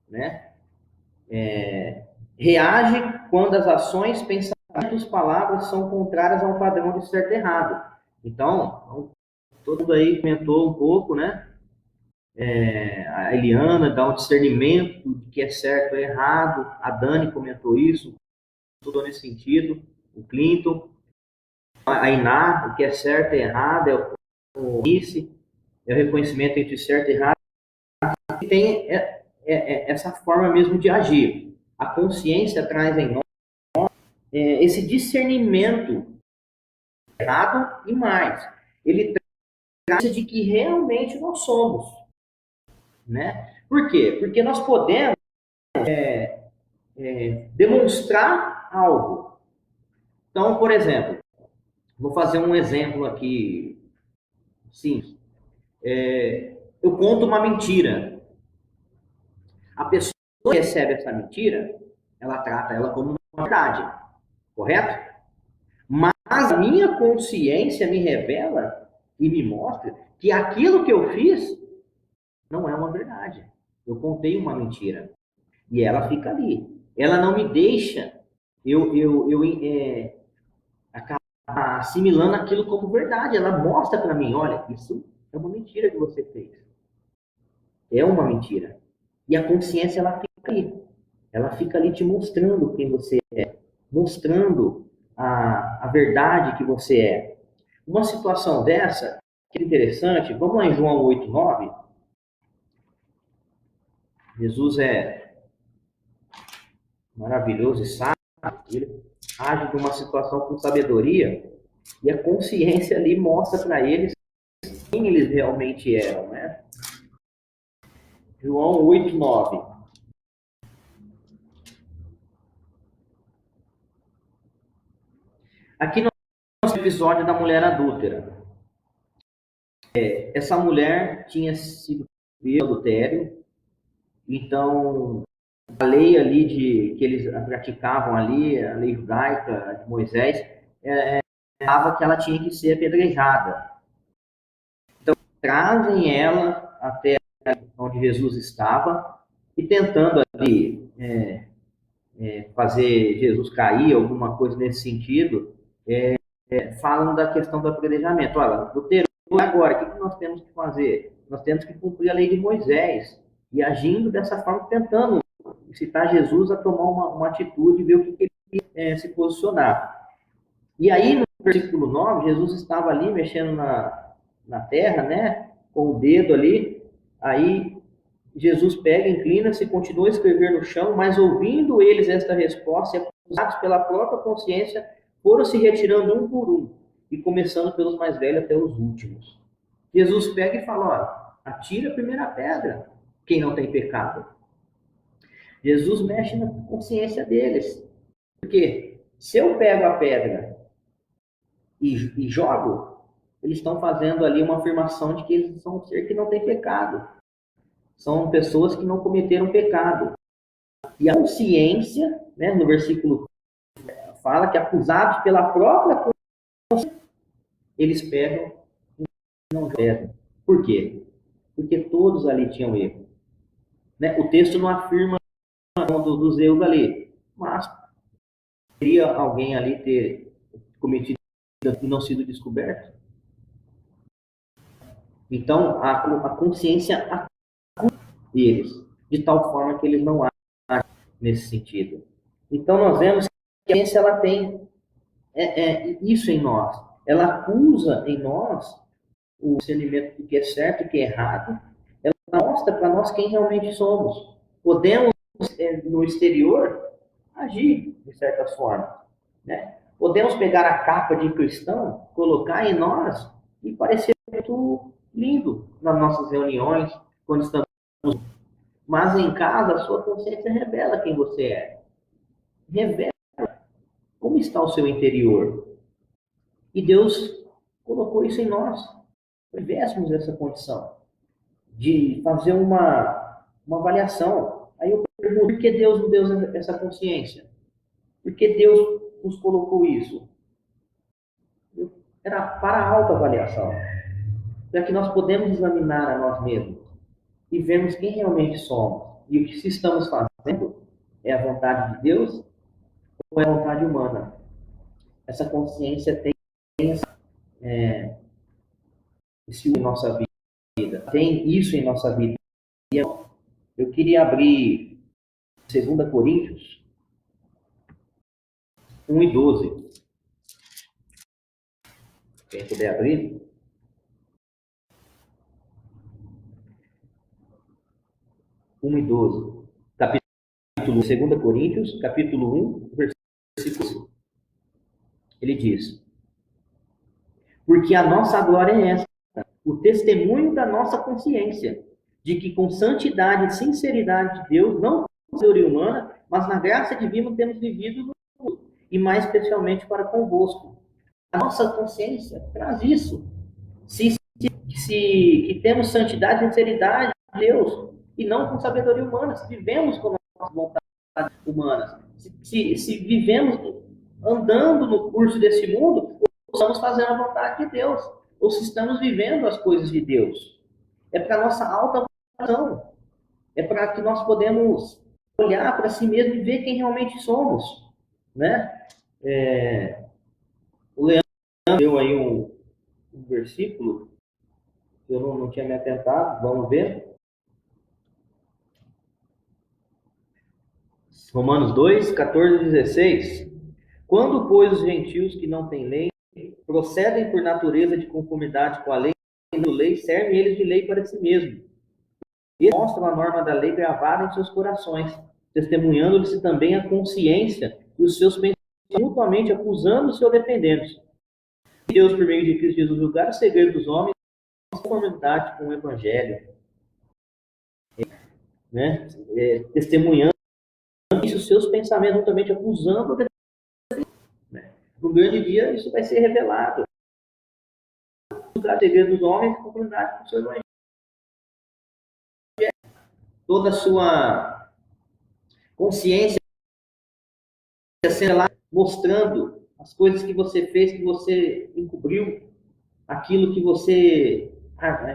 Speaker 1: né? Reage quando as ações, pensamentos, palavras são contrárias a um padrão de certo e errado. Então, todo mundo aí comentou um pouco, né? A Eliana dá um discernimento de que é certo ou errado. A Dani comentou isso, tudo nesse sentido. O Clinton, a Iná, o que é certo e errado, o Nice, é o reconhecimento entre certo e errado. E tem essa forma mesmo de agir. A consciência traz em nós esse discernimento errado e mais. Ele traz de que realmente nós somos, né? Por quê? Porque nós podemos demonstrar algo. Então, por exemplo, vou fazer um exemplo aqui simples. Eu conto uma mentira. A pessoa que recebe essa mentira, ela trata ela como uma verdade, correto? Mas a minha consciência me revela e me mostra que aquilo que eu fiz não é uma verdade. Eu contei uma mentira. E ela fica ali. Ela não me deixa eu acabar assimilando aquilo como verdade. Ela mostra para mim, olha, isso é uma mentira que você fez. É uma mentira. E a consciência, ela fica ali. Ela fica ali te mostrando quem você é. Mostrando a verdade que você é. Uma situação dessa, que é interessante, vamos lá em João 8:9. Jesus é maravilhoso e sábio, ele age de uma situação com sabedoria, e a consciência ali mostra para eles quem eles realmente eram, né? João 8:9. Aqui no episódio da mulher adúltera. Essa mulher tinha sido presa do adultério, então a lei ali que eles praticavam ali, a lei judaica de Moisés, falava que ela tinha que ser apedrejada. Então trazem ela até onde Jesus estava e tentando ali fazer Jesus cair, alguma coisa nesse sentido, falam da questão do apedrejamento. Olha, agora, o que nós temos que fazer? Nós temos que cumprir a lei de Moisés. E agindo dessa forma, tentando incitar Jesus a tomar uma atitude e ver o que ele se posicionar. E aí, no versículo 9, Jesus estava ali mexendo na terra, né? Com o dedo ali. Aí Jesus pega, inclina-se e continua a escrever no chão, mas ouvindo eles esta resposta, e acusados pela própria consciência, foram se retirando um por um, e começando pelos mais velhos até os últimos. Jesus pega e fala, olha, atira a primeira pedra, quem não tem pecado. Jesus mexe na consciência deles. Porque se eu pego a pedra e jogo, eles estão fazendo ali uma afirmação de que eles são um ser que não tem pecado. São pessoas que não cometeram pecado. E a consciência, né, no versículo fala que acusados pela própria consciência, eles pegam e não pegam. Por quê? Porque todos ali tinham erro. Né? O texto não afirma dos erros ali, mas poderia alguém ali ter cometido e não sido descoberto. Então, a consciência acusa eles, de tal forma que eles não agem nesse sentido. Então, nós vemos que a consciência ela tem isso em nós. Ela acusa em nós o discernimento do que é certo e do que é errado. Ela mostra para nós quem realmente somos. Podemos, no exterior, agir de certas formas. Né? Podemos pegar a capa de cristão, colocar em nós e parecer muito lindo nas nossas reuniões, quando estamos. Mas em casa, a sua consciência revela quem você é. Revela como está o seu interior. E Deus colocou isso em nós. Tivéssemos essa condição de fazer uma avaliação. Aí eu pergunto, por que Deus nos deu essa consciência? Por que Deus nos colocou isso? Era para a autoavaliação, para que nós podemos examinar a nós mesmos e vermos quem realmente somos. E o que se estamos fazendo é a vontade de Deus ou é a vontade humana? Essa consciência tem isso em nossa vida, tem isso em nossa vida. Eu queria abrir 2 Coríntios 1:12. Quem puder abrir. 1:12. Capítulo 2 Coríntios, capítulo 1, versículo 5. Ele diz: porque a nossa glória é essa, o testemunho da nossa consciência, de que com santidade e sinceridade de Deus, não com sabedoria humana, mas na graça divina temos vivido no mundo, e mais especialmente para convosco. A nossa consciência traz isso. Que temos santidade e sinceridade de Deus, e não com sabedoria humana, se vivemos com nossas vontades humanas, se vivemos andando no curso desse mundo, ou estamos fazendo a vontade de Deus, ou se estamos vivendo as coisas de Deus. É para a nossa alta vocação, é para que nós podemos olhar para si mesmo e ver quem realmente somos. Né? O Leandro deu aí um versículo, eu não tinha me atentado, vamos ver. Romanos 2, 14 e 16. Quando, pois, os gentios que não têm lei procedem por natureza de conformidade com a lei, servem eles de lei para si mesmos. Eles mostram a norma da lei gravada em seus corações, testemunhando-lhes também a consciência e os seus pensamentos mutuamente acusando os seus dependentes. Deus, por meio de Cristo Jesus, julgar o segredo dos homens em conformidade com o Evangelho. Né? Testemunhando isso, os seus pensamentos mutuamente acusando o dependente. No grande dia, isso vai ser revelado. O segredo dos homens em conformidade com o seu Evangelho. Toda a sua consciência sendo lá mostrando as coisas que você fez, que você encobriu, aquilo que você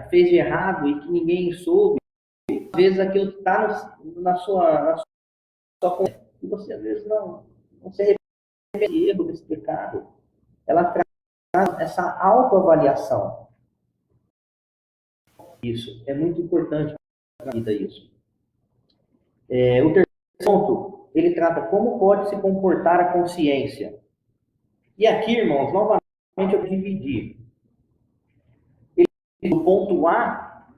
Speaker 1: fez de errado e que ninguém soube. Às vezes aquilo está na sua consciência e você às vezes não se arrepende desse erro, desse pecado. Ela traz essa autoavaliação. Isso é muito importante para a vida, isso. O terceiro ponto, ele trata como pode se comportar a consciência. E aqui, irmãos, novamente eu dividi. Do ponto A,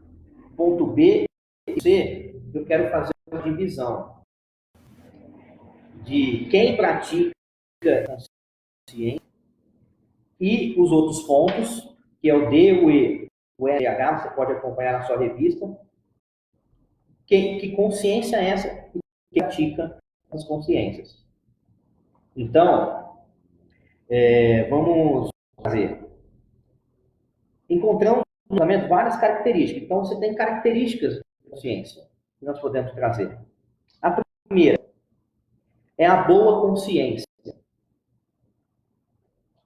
Speaker 1: ponto B e C, eu quero fazer uma divisão de quem pratica a consciência e os outros pontos, que é o D, o E, o L e o H, você pode acompanhar na sua revista. Que consciência é essa que pratica as consciências? Então, vamos fazer. Encontramos no fundamento várias características. Então, você tem características consciência que nós podemos trazer. A primeira é a boa consciência. O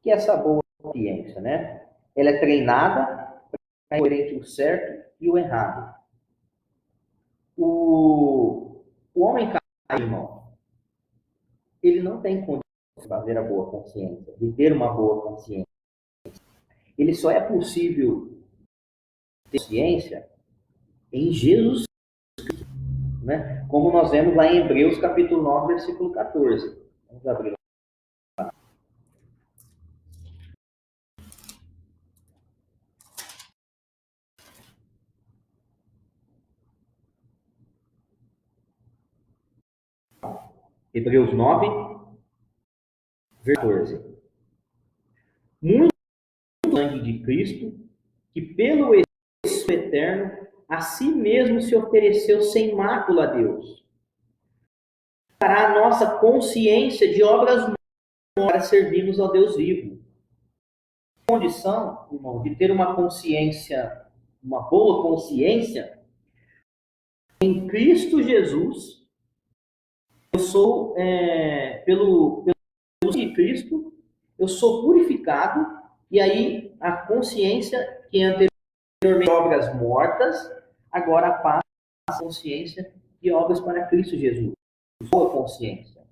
Speaker 1: que é essa boa consciência, né? Ela é treinada para escolher entre o certo e o errado. O homem caído, irmão, ele não tem condição de fazer a boa consciência, de ter uma boa consciência. Ele só é possível ter consciência em Jesus, né? Como nós vemos lá em Hebreus capítulo 9, versículo 14. Vamos abrir. Hebreus 9, 14. Muito sangue de Cristo, que pelo Espírito eterno a si mesmo se ofereceu sem mácula a Deus, para a nossa consciência de obras boas para servirmos ao Deus vivo. A condição, irmão, de ter uma consciência, uma boa consciência, em Cristo Jesus, eu sou, pelo de Cristo, eu sou purificado, e aí a consciência que anteriormente obras mortas, agora passa a consciência de obras para Cristo Jesus. Boa consciência.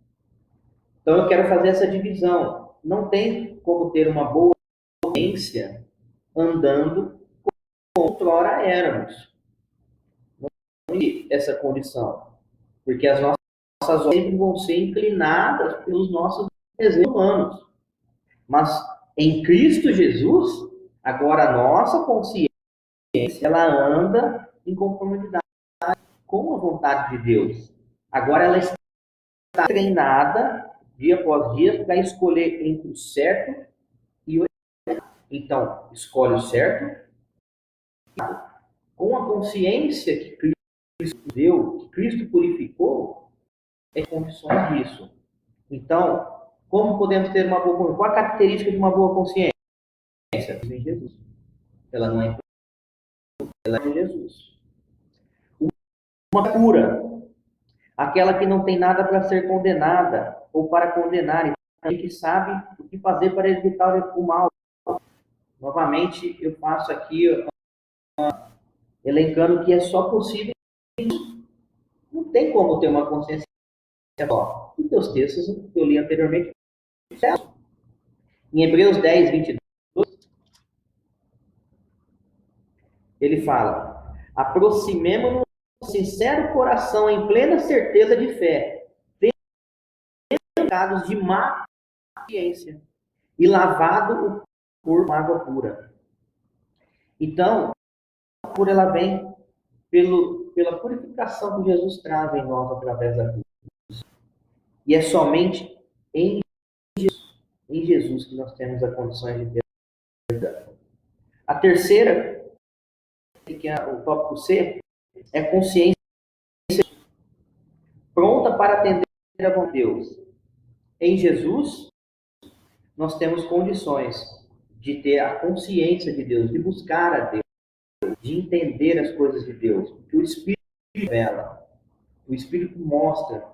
Speaker 1: Então eu quero fazer essa divisão. Não tem como ter uma boa consciência andando como outrora éramos. Não tem essa condição. Porque as nossas obras sempre vão ser inclinadas pelos nossos desejos humanos. Mas em Cristo Jesus, agora a nossa consciência, ela anda em conformidade com a vontade de Deus. Agora ela está treinada, dia após dia, para escolher entre o certo e o errado. Então, escolhe o certo, com a consciência que Cristo deu, que Cristo purificou, é condições disso. Então, como podemos ter uma boa consciência? Qual a característica de uma boa consciência? Em Jesus. Ela não é ela é em Jesus. Uma cura, aquela que não tem nada para ser condenada ou para condenar, e que sabe o que fazer para evitar o mal. Novamente, eu faço aqui elencando que é só possível. Não tem como ter uma consciência só. Porque os textos que eu li anteriormente, em Hebreus 10, 22, ele fala: aproximemo-nos com sincero coração, em plena certeza de fé, pecados de má consciência e lavado por água pura. Então, a cura ela vem pela purificação que Jesus traz em nós através da cruz. E é somente em Jesus que nós temos a condição de ter. A terceira, que é o tópico C, é consciência pronta para atender a vontade de Deus. Em Jesus, nós temos condições de ter a consciência de Deus, de buscar a Deus, de entender as coisas de Deus. Porque o Espírito revela, o Espírito mostra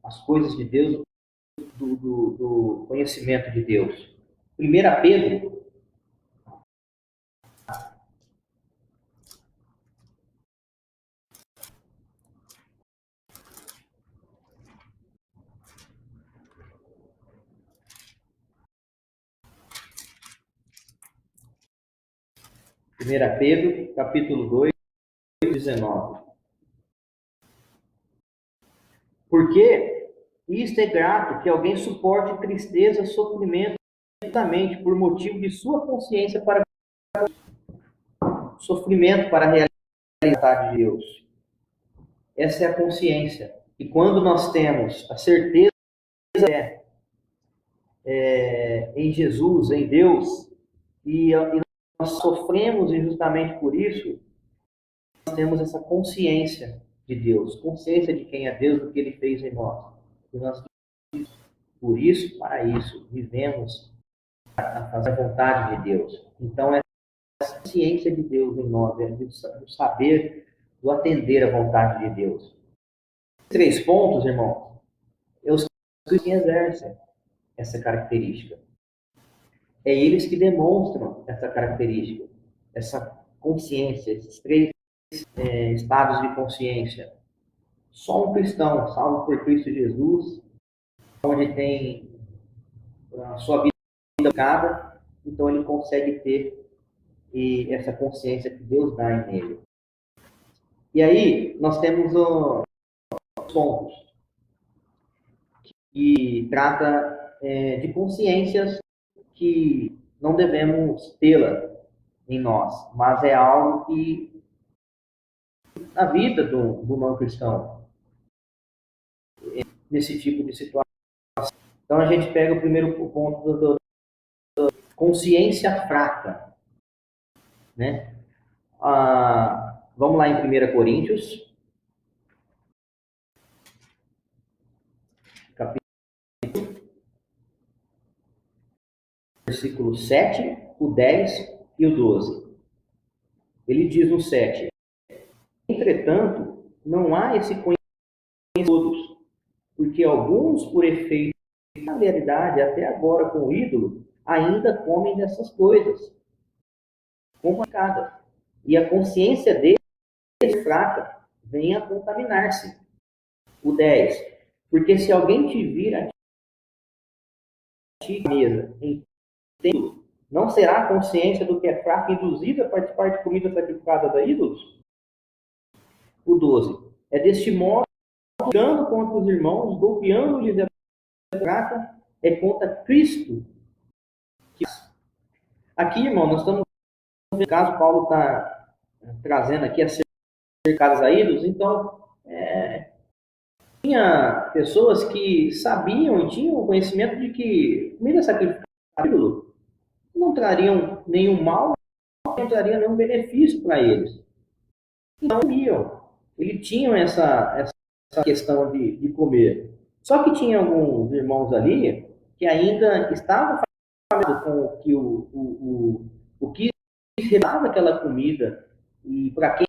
Speaker 1: as coisas de Deus, do conhecimento de Deus. 1 Pedro, 1 Pedro, capítulo 2, 19. Porque isto é grato que alguém suporte tristeza, sofrimento, justamente por motivo de sua consciência para sofrimento para realizar a vontade de Deus. Essa é a consciência. E quando nós temos a certeza em Jesus, em Deus, e nós sofremos injustamente por isso, nós temos essa consciência de Deus, consciência de quem é Deus, do que Ele fez em nós. E nós, por isso, para isso, vivemos a fazer a vontade de Deus. Então, ciência de Deus em nós, do saber, do atender à vontade de Deus. 3 pontos, irmão, é os que exercem essa característica. É eles que demonstram essa característica, essa consciência, esses 3 estados de consciência. Só um cristão, salvo por Cristo Jesus, onde tem a sua vida tocada, então ele consegue ter essa consciência que Deus dá nele. E aí, nós temos os pontos que trata de consciências que não devemos tê-la em nós, mas é algo que na vida do não cristão, nesse tipo de situação. Então a gente pega o primeiro ponto da consciência fraca, né? Vamos lá em 1 Coríntios, capítulo, versículo 7, o 10 e o 12. Ele diz no 7: entretanto, não há esse conhecimento de todos, porque alguns, por efeito de familiaridade até agora com o ídolo, ainda comem dessas coisas complicadas. E a consciência deles é fraca, vem a contaminar-se. O 10. Porque se alguém te vir a ti mesa em templo, não será a consciência do que é fraco induzida a participar de comida sacrificada a ídolos? O 12. É deste modo, brigando contra os irmãos, golpeando-lhes a fraca, é contra Cristo. Aqui, irmão, nós estamos no caso, Paulo está trazendo aqui acerca a ídolos, então tinha pessoas que sabiam e tinham o conhecimento de que comida sacrificada a ídolo não trariam nenhum mal, não traria nenhum benefício para eles. Então, eles tinham essa questão de comer. Só que tinha alguns irmãos ali que ainda estavam falando com o que o que revelava aquela comida e para quem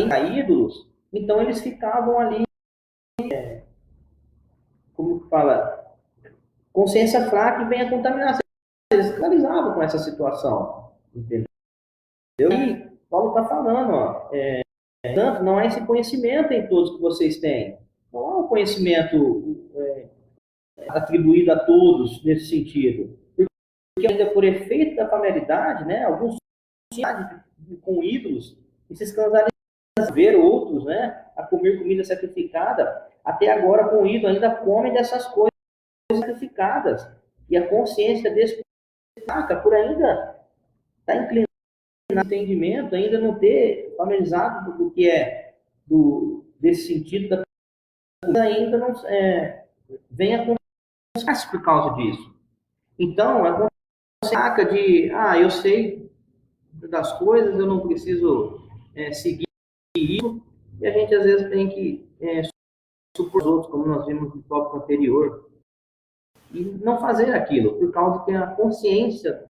Speaker 1: era ídolos, então eles ficavam ali, como que fala, consciência fraca e vem a contaminação. Eles escravizavam com essa situação, entendeu? E Paulo está falando, ó, tanto não há esse conhecimento em todos que vocês têm. Não há um conhecimento atribuído a todos nesse sentido. Porque ainda por efeito da familiaridade, né, alguns com ídolos e se escandalizam ver outros, né, a comer comida sacrificada, até agora com ídolo ainda comem dessas coisas sacrificadas. E a consciência desse por ainda está inclinado no entendimento, ainda não ter familiarizado do que é desse sentido da coisa, ainda não vem a consciência por causa disso. Então, a consciência de, eu sei das coisas, eu não preciso seguir isso, e a gente às vezes tem que supor os outros, como nós vimos no tópico anterior, e não fazer aquilo, por causa que a consciência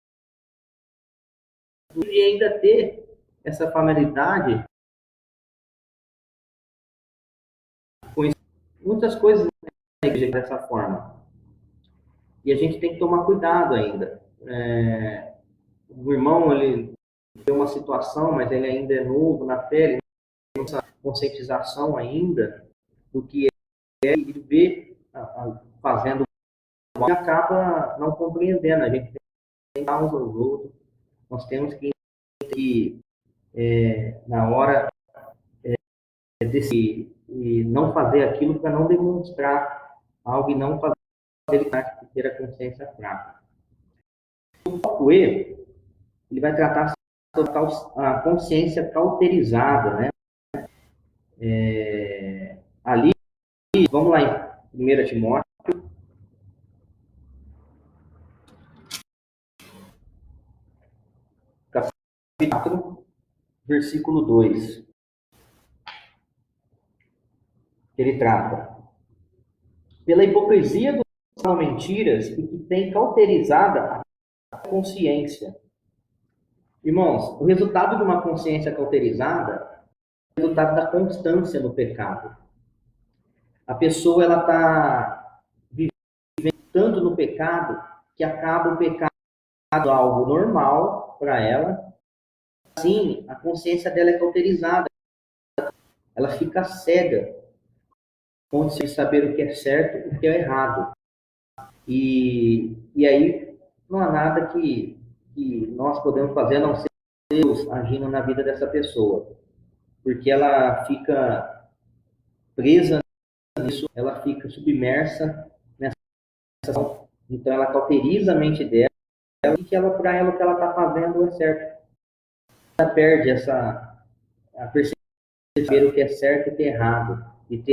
Speaker 1: de ainda ter essa familiaridade com muitas coisas na igreja dessa forma. E a gente tem que tomar cuidado ainda. O irmão, ele tem uma situação, mas ele ainda é novo na fé, ele tem essa conscientização ainda do que é, ele vê fazendo e acaba não compreendendo. A gente tem que dar uns aos outros. Nós temos que na hora e não fazer aquilo para não demonstrar algo e não fazer ele ter a consciência fraca. O foco E, ele vai tratar sobre a consciência cauterizada, né? Ali, vamos lá em 1 Timóteo, capítulo 4, versículo 2. Ele trata pela hipocrisia dos falam mentiras e que tem cauterizada a consciência. Irmãos, o resultado de uma consciência cauterizada é o resultado da constância no pecado. A pessoa ela está tanto no pecado que acaba o pecado algo normal para ela. Assim, a consciência dela é cauterizada. Ela fica cega, sem saber o que é certo e o que é errado. E aí não há nada que nós podemos fazer a não ser Deus agindo na vida dessa pessoa. Porque ela fica presa nisso, ela fica submersa nessa ação. Então ela cauteriza a mente dela e que ela, para ela, o que ela está fazendo é certo. Ela perde a perceber o que é certo e o que é errado. E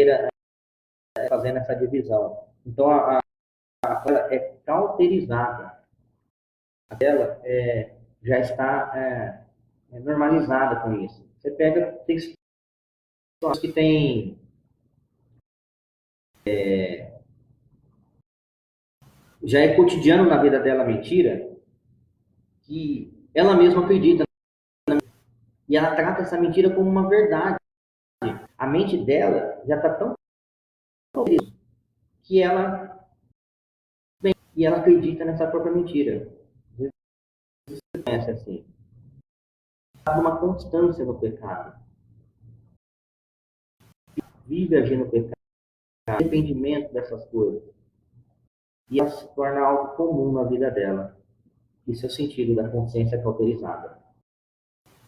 Speaker 1: fazendo essa divisão. Então ela é cauterizada. Ela já está normalizada com isso. Você pega, tem pessoas que têm, já é cotidiano na vida dela mentira, que ela mesma acredita, e ela trata essa mentira como uma verdade. A mente dela já está tão que ela e ela acredita nessa própria mentira. Você conhece assim. Há uma constância no pecado. Vive agindo no pecado, arrependimento dessas coisas. E ela se torna algo comum na vida dela. Isso é o sentido da consciência cauterizada.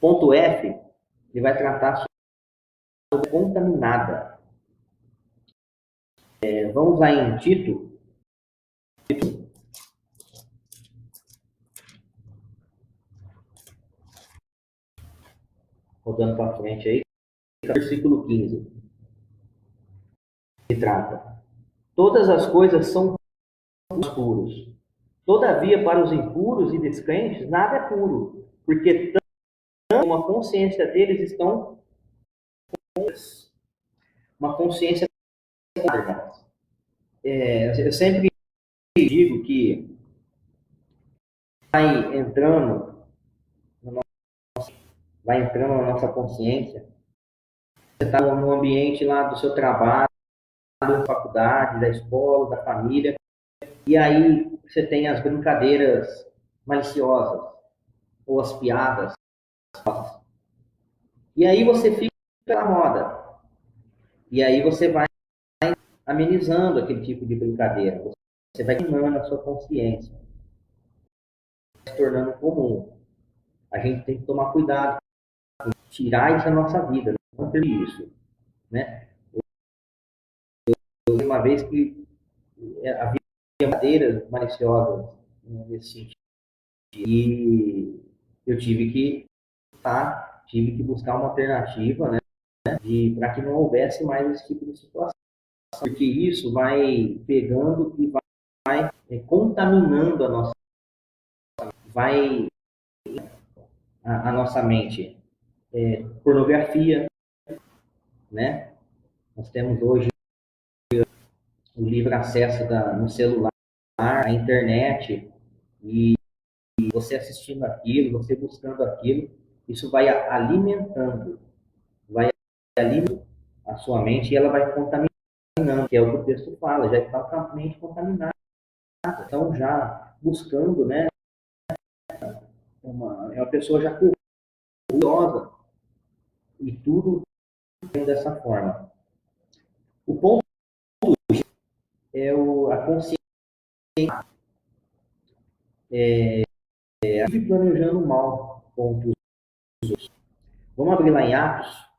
Speaker 1: Ponto F, ele vai tratar sobre contaminada. Vamos lá em Tito, rodando para frente aí, versículo 15, que trata. Todas as coisas são puros. Todavia, para os impuros e descrentes, nada é puro, porque tanto como a consciência deles estão uma consciência. Eu sempre digo que vai entrando, vai entrando na nossa consciência. Você está no ambiente lá do seu trabalho, da faculdade, da escola, da família, e aí você tem as brincadeiras maliciosas ou as piadas, e aí você fica na moda, e aí você vai amenizando aquele tipo de brincadeira, você vai queimando a sua consciência, se tornando comum. A gente tem que tomar cuidado, tirar isso da nossa vida, não ter isso, né? Uma vez que havia brincadeiras maliciosas, né, nesse sentido, e eu tive que buscar uma alternativa, né, para que não houvesse mais esse tipo de situação, porque isso vai pegando e vai contaminando vai a nossa mente. Pornografia, né? Nós temos hoje o livre acesso no celular, à internet, e você assistindo aquilo, você buscando aquilo, isso vai alimentando a sua mente e ela vai contaminando, que é o que o texto fala, já está com a mente contaminada. Então, já buscando, né? É uma pessoa já curiosa e tudo dessa forma. O ponto é a consciência vive planejando mal. Ponto. Vamos abrir lá em Atos.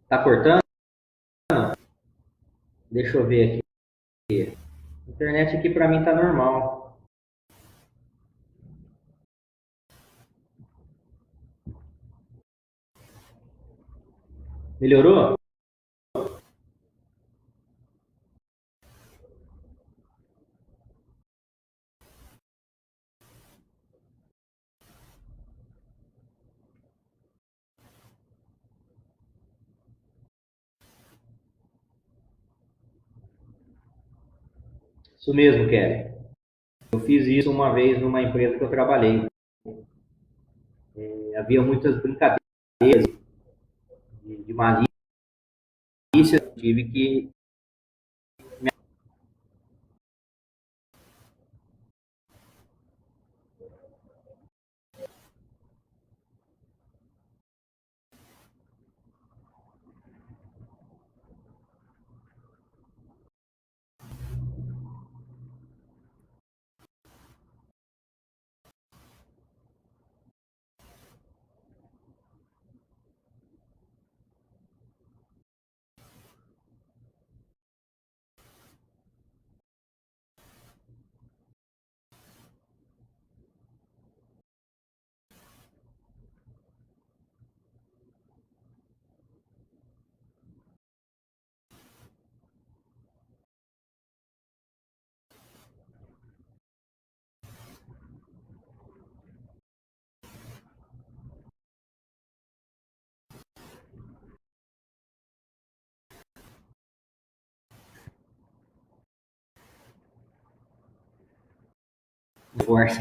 Speaker 1: Tá cortando? Deixa eu ver aqui. A internet aqui para mim tá normal. Melhorou? Isso mesmo, Kelly. Eu fiz isso uma vez numa empresa que eu trabalhei. Havia muitas brincadeiras de malícia, tive que. Força.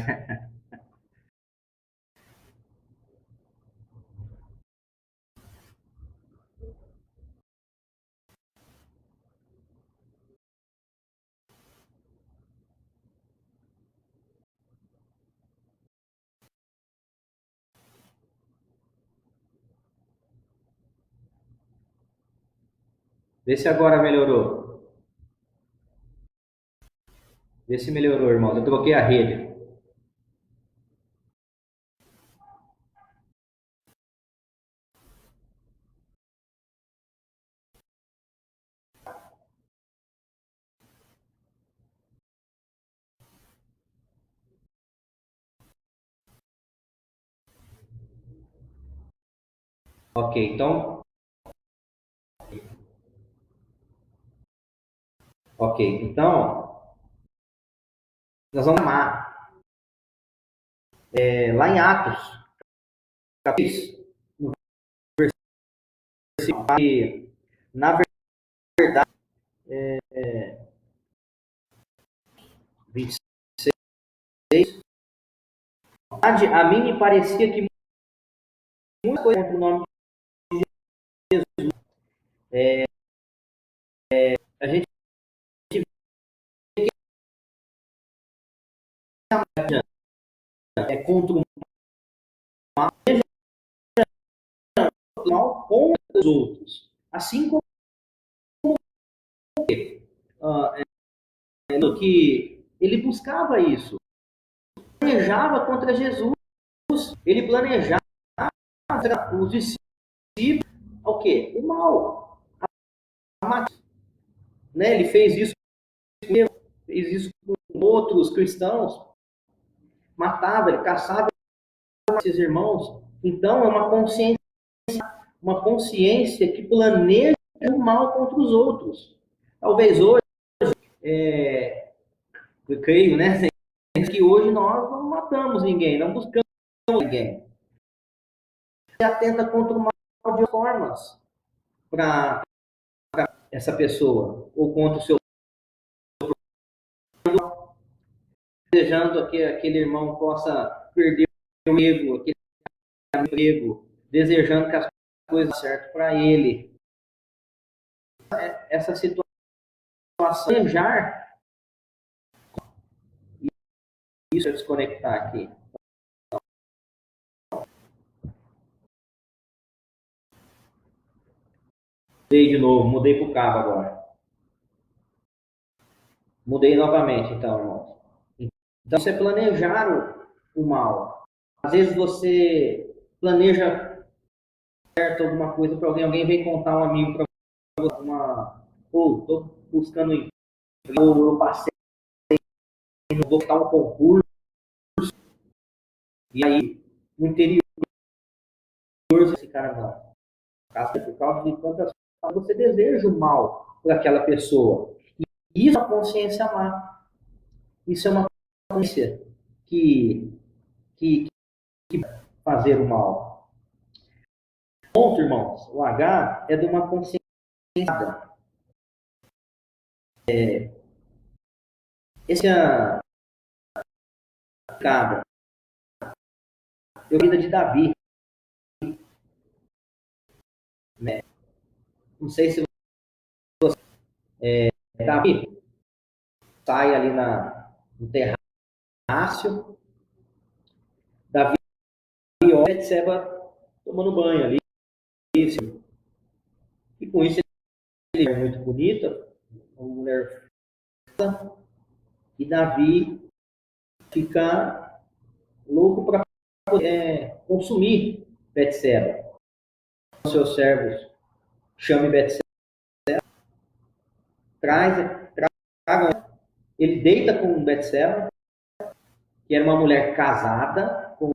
Speaker 1: Vê se agora melhorou. Vê se melhorou, irmão. Eu troquei a rede. Ok, então. Ok, então. Nós vamos amar. Lá em Atos, capítulo, no versículo, que, na verdade, 26, a mim me parecia que muita coisa contra o nome de Jesus. A gente é contra o mal com os outros. Assim como uh, que ele buscava isso, planejava contra Jesus, ele planejava contra os discípulos, o quê? O mal. Né? Ele fez isso com outros cristãos, matava, ele caçava esses irmãos. Então é uma consciência que planeja o mal contra os outros. Talvez hoje, eu creio, né, que hoje nós não matamos ninguém, não buscamos ninguém. Você atenta contra o mal de formas para essa pessoa, ou contra o seu, desejando que aquele irmão possa perder o emprego, aquele emprego, desejando que as coisas certas para ele. Essa situação, desejar, isso é desconectar aqui. Mudei de novo, mudei para o cabo agora. Mudei novamente, então, irmãos. Então, você planejar o mal. Às vezes você planeja certo alguma coisa para alguém, alguém vem contar um amigo para uma, ou estou buscando um emprego, ou eu passei, vou botar um concurso, e aí no interior esse cara não. por causa de tantas coisas, você deseja o mal para aquela pessoa. E isso é uma consciência má. Isso é uma consciência que, que fazer o mal. Ponto, irmãos. O H é de uma consciência. Esse é a cada. Eu vida de Davi, né? Não sei se Davi sai ali no terrácio, Davi olha Betseba tomando banho ali, e com isso ele é muito bonita, uma mulher, e Davi fica louco para consumir Betseba. Os seus servos chamem Betseba, tragam, ele deita com Betseba, que era uma mulher casada com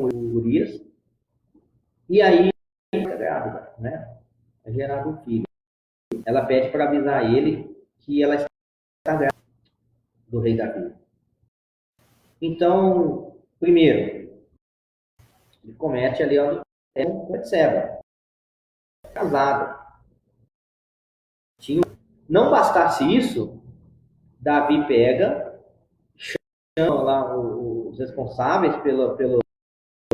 Speaker 1: Urias, e aí fica grávida, né? É gerado um filho. Ela pede para avisar ele que ela está grávida do rei Davi. Então, primeiro, ele comete ali com Betseba, casada. Não bastasse isso, Davi pega, chama lá os responsáveis pelo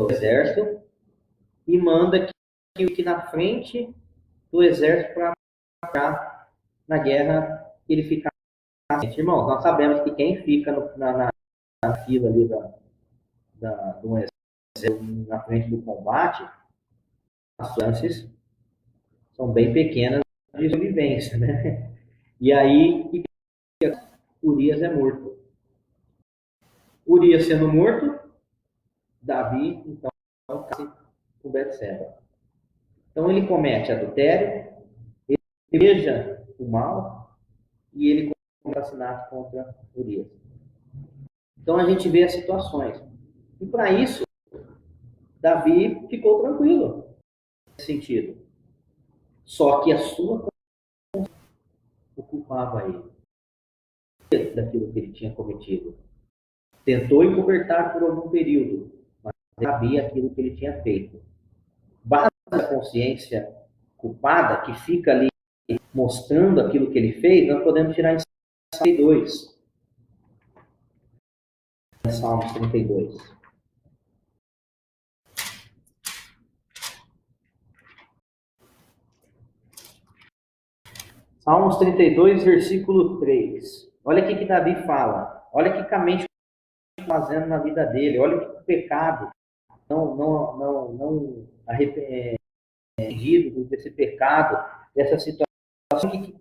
Speaker 1: exército e manda que na frente do exército para na guerra ele ficar. Irmãos, nós sabemos que quem fica na fila ali do exército na frente do combate, as chances são bem pequenas de sobrevivência, né? E aí, Urias é morto. Urias sendo morto, Davi, então, casa com Betseba. Então, ele comete adultério, ele deseja o mal e ele comete assassinato contra Urias. Então, a gente vê as situações. E para isso, Davi ficou tranquilo nesse sentido. Só que a sua ocupava ele daquilo que ele tinha cometido. Tentou encobertar por algum período, mas sabia aquilo que ele tinha feito. Basta a consciência culpada que fica ali mostrando aquilo que ele fez, nós podemos tirar em 32. Salmos 32. Salmos 32, versículo 3. Olha o que Davi fala. Olha o que a mente está fazendo na vida dele. Olha o que o pecado não arrependido desse pecado, dessa situação que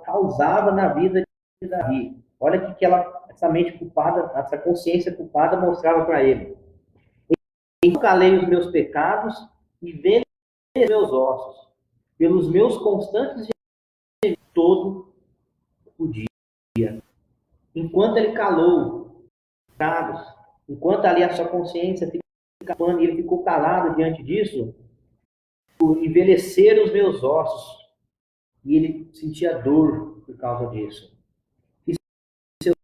Speaker 1: causava na vida de Davi. Olha o que essa mente culpada, essa consciência culpada mostrava para ele. Então calei os meus pecados e veneno os meus ossos, pelos meus constantes todo o dia. Enquanto ele calou pecados, enquanto ali a sua consciência fica e ele ficou calado diante disso, envelheceram os meus ossos e ele sentia dor por causa disso. Isso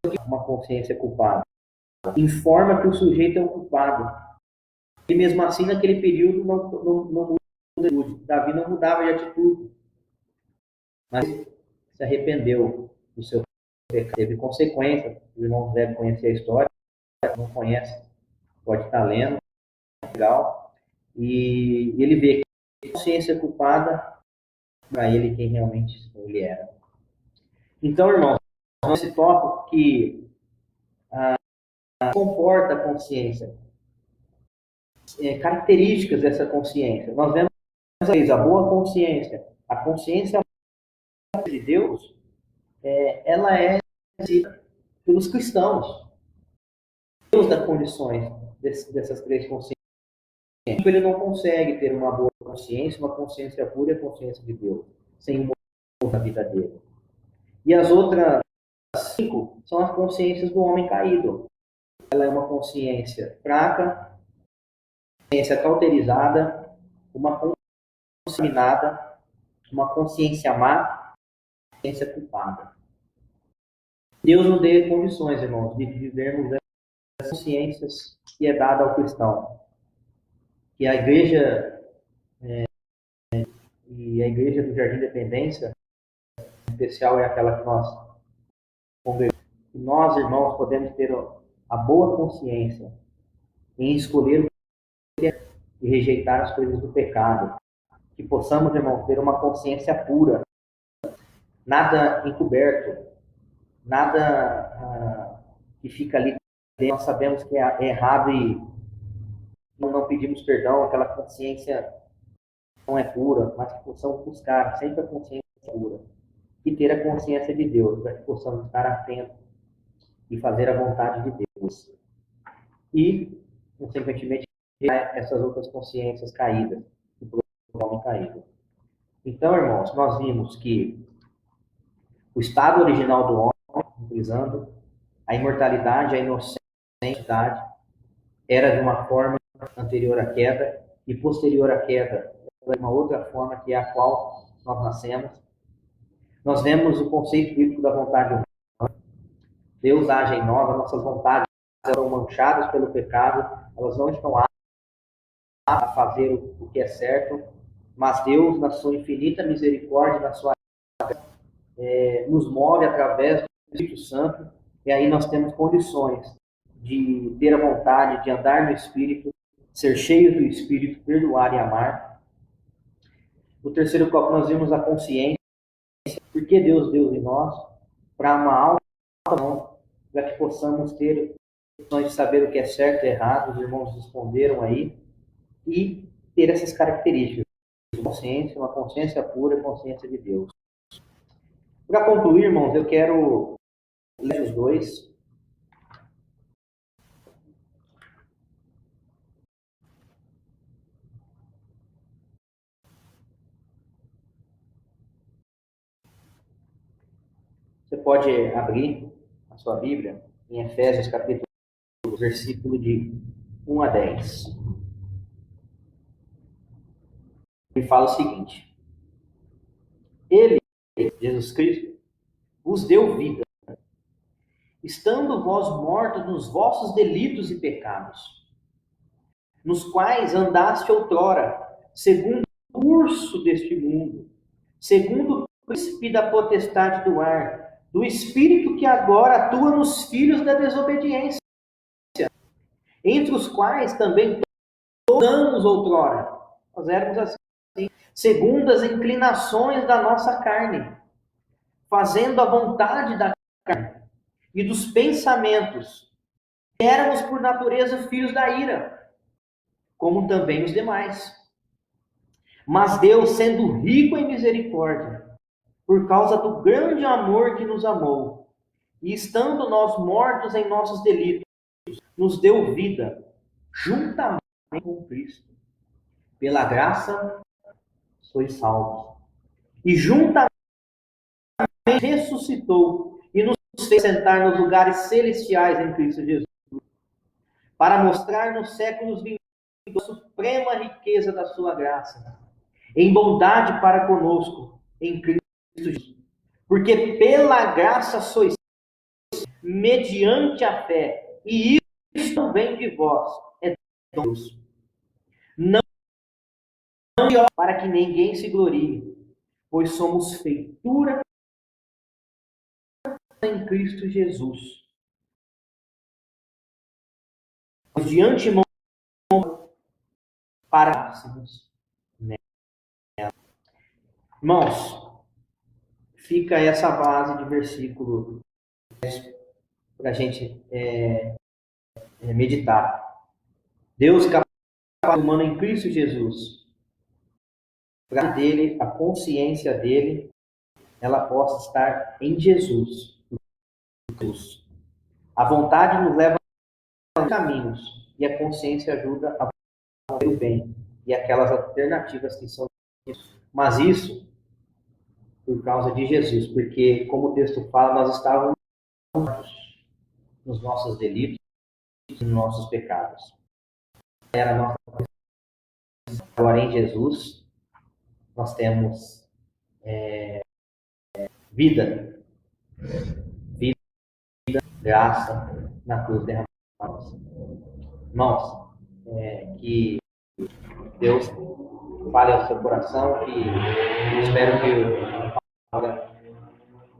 Speaker 1: é uma consciência culpada. Informa que o sujeito é o culpado. E mesmo assim, naquele período, não muda de atitude. Davi não mudava de atitude. Mas se arrependeu do seu pecado. Teve consequências. Os irmãos devem conhecer a história. Não conhece, pode estar lendo. Legal. E ele vê que a consciência culpada para ele quem realmente ele era. Então, irmãos, esse tópico que comporta a consciência, características dessa consciência. Nós vemos a boa consciência. A consciência de Deus, ela é pelos cristãos. Deus dá condições dessas três consciências. Ele não consegue ter uma boa consciência, uma consciência pura e a consciência de Deus, sem o motivo da vida dele. E as outras 5 são as consciências do homem caído. Ela é uma consciência fraca, consciência cauterizada, uma disseminada uma consciência má, consciência culpada. Deus nos dê condições, irmãos, de vivermos as consciências que é dada ao cristão. Que a igreja e a igreja do Jardim Independência, em especial, é aquela que nós conversamos. E nós, irmãos, podemos ter a boa consciência em escolher o que é e rejeitar as coisas do pecado. Que possamos, irmãos, ter uma consciência pura, nada encoberto, nada que fica ali dentro. Nós sabemos que é errado e não pedimos perdão, aquela consciência não é pura, mas que possamos buscar sempre a consciência pura e ter a consciência de Deus, para que possamos estar atentos e fazer a vontade de Deus. E, consequentemente, essas outras consciências caídas, o homem caído. Então, irmãos, nós vimos que o estado original do homem, utilizando a imortalidade, a inocência, era de uma forma anterior à queda e posterior à queda, de uma outra forma que é a qual nós nascemos. Nós vemos o conceito bíblico da vontade humana. Deus age em nós, as nossas vontades são manchadas pelo pecado, elas não estão aptas a fazer o que é certo, mas Deus, na sua infinita misericórdia, na sua nos move através do Espírito Santo, e aí nós temos condições de ter a vontade de andar no Espírito, ser cheio do Espírito, perdoar e amar. O terceiro copo nós vimos a consciência, porque Deus deu em nós, para uma alma, para que possamos ter condições de saber o que é certo e errado, os irmãos responderam aí, e ter essas características, consciência, uma consciência pura e consciência de Deus. Para concluir, irmãos, eu quero ler os dois. Você pode abrir a sua Bíblia em Efésios, capítulo 2, versículo de 1 a 10. Ele fala o seguinte: Ele, Jesus Cristo, vos deu vida, estando vós mortos nos vossos delitos e pecados, nos quais andaste outrora, segundo o curso deste mundo, segundo o príncipe da potestade do ar, do espírito que agora atua nos filhos da desobediência, entre os quais também todos andamos outrora. Nós éramos assim, segundo as inclinações da nossa carne, fazendo a vontade da carne e dos pensamentos. Éramos por natureza filhos da ira, como também os demais. Mas Deus, sendo rico em misericórdia, por causa do grande amor que nos amou, e estando nós mortos em nossos delitos, nos deu vida, juntamente com Cristo. Pela graça, sois salvos. E juntamente ressuscitou e nos fez sentar nos lugares celestiais em Cristo Jesus, para mostrar nos séculos vindouros a suprema riqueza da sua graça, em bondade para conosco, em Cristo Jesus. Porque pela graça sois mediante a fé, e isso não vem de vós, é de Deus. Não para que ninguém se glorie, pois somos feitura em Cristo Jesus. De antemão para irmãos, fica essa base de versículo para a gente meditar. Deus capaz humano em Cristo Jesus, para dele, a consciência dele, ela possa estar em Jesus. A vontade nos leva a caminhos e a consciência ajuda a fazer o bem e aquelas alternativas que são. Mas isso por causa de Jesus, porque como o texto fala, nós estávamos mortos nos nossos delitos e nos nossos pecados. Era a nossa agora em Jesus, nós temos vida, vida, graça na cruz derramada. Irmãos, que Deus fale ao seu coração, que espero que a palavra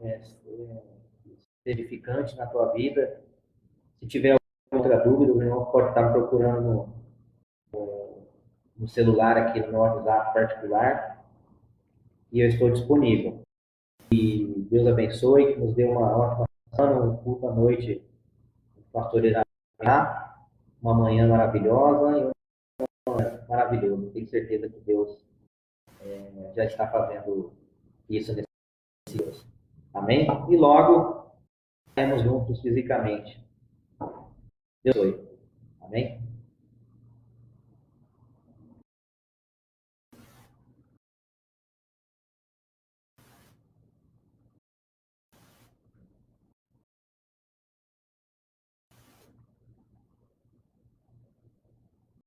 Speaker 1: seja edificante na tua vida. Se tiver outra dúvida, o irmão pode estar me procurando no celular aqui no meu WhatsApp particular e eu estou disponível. E Deus abençoe, que nos dê uma ótima semana, um culto à noite, pastorear, uma manhã maravilhosa e um dia maravilhoso. Tenho certeza que Deus já está fazendo isso nesse dia. Amém? E logo estaremos juntos fisicamente. Deus abençoe. Amém?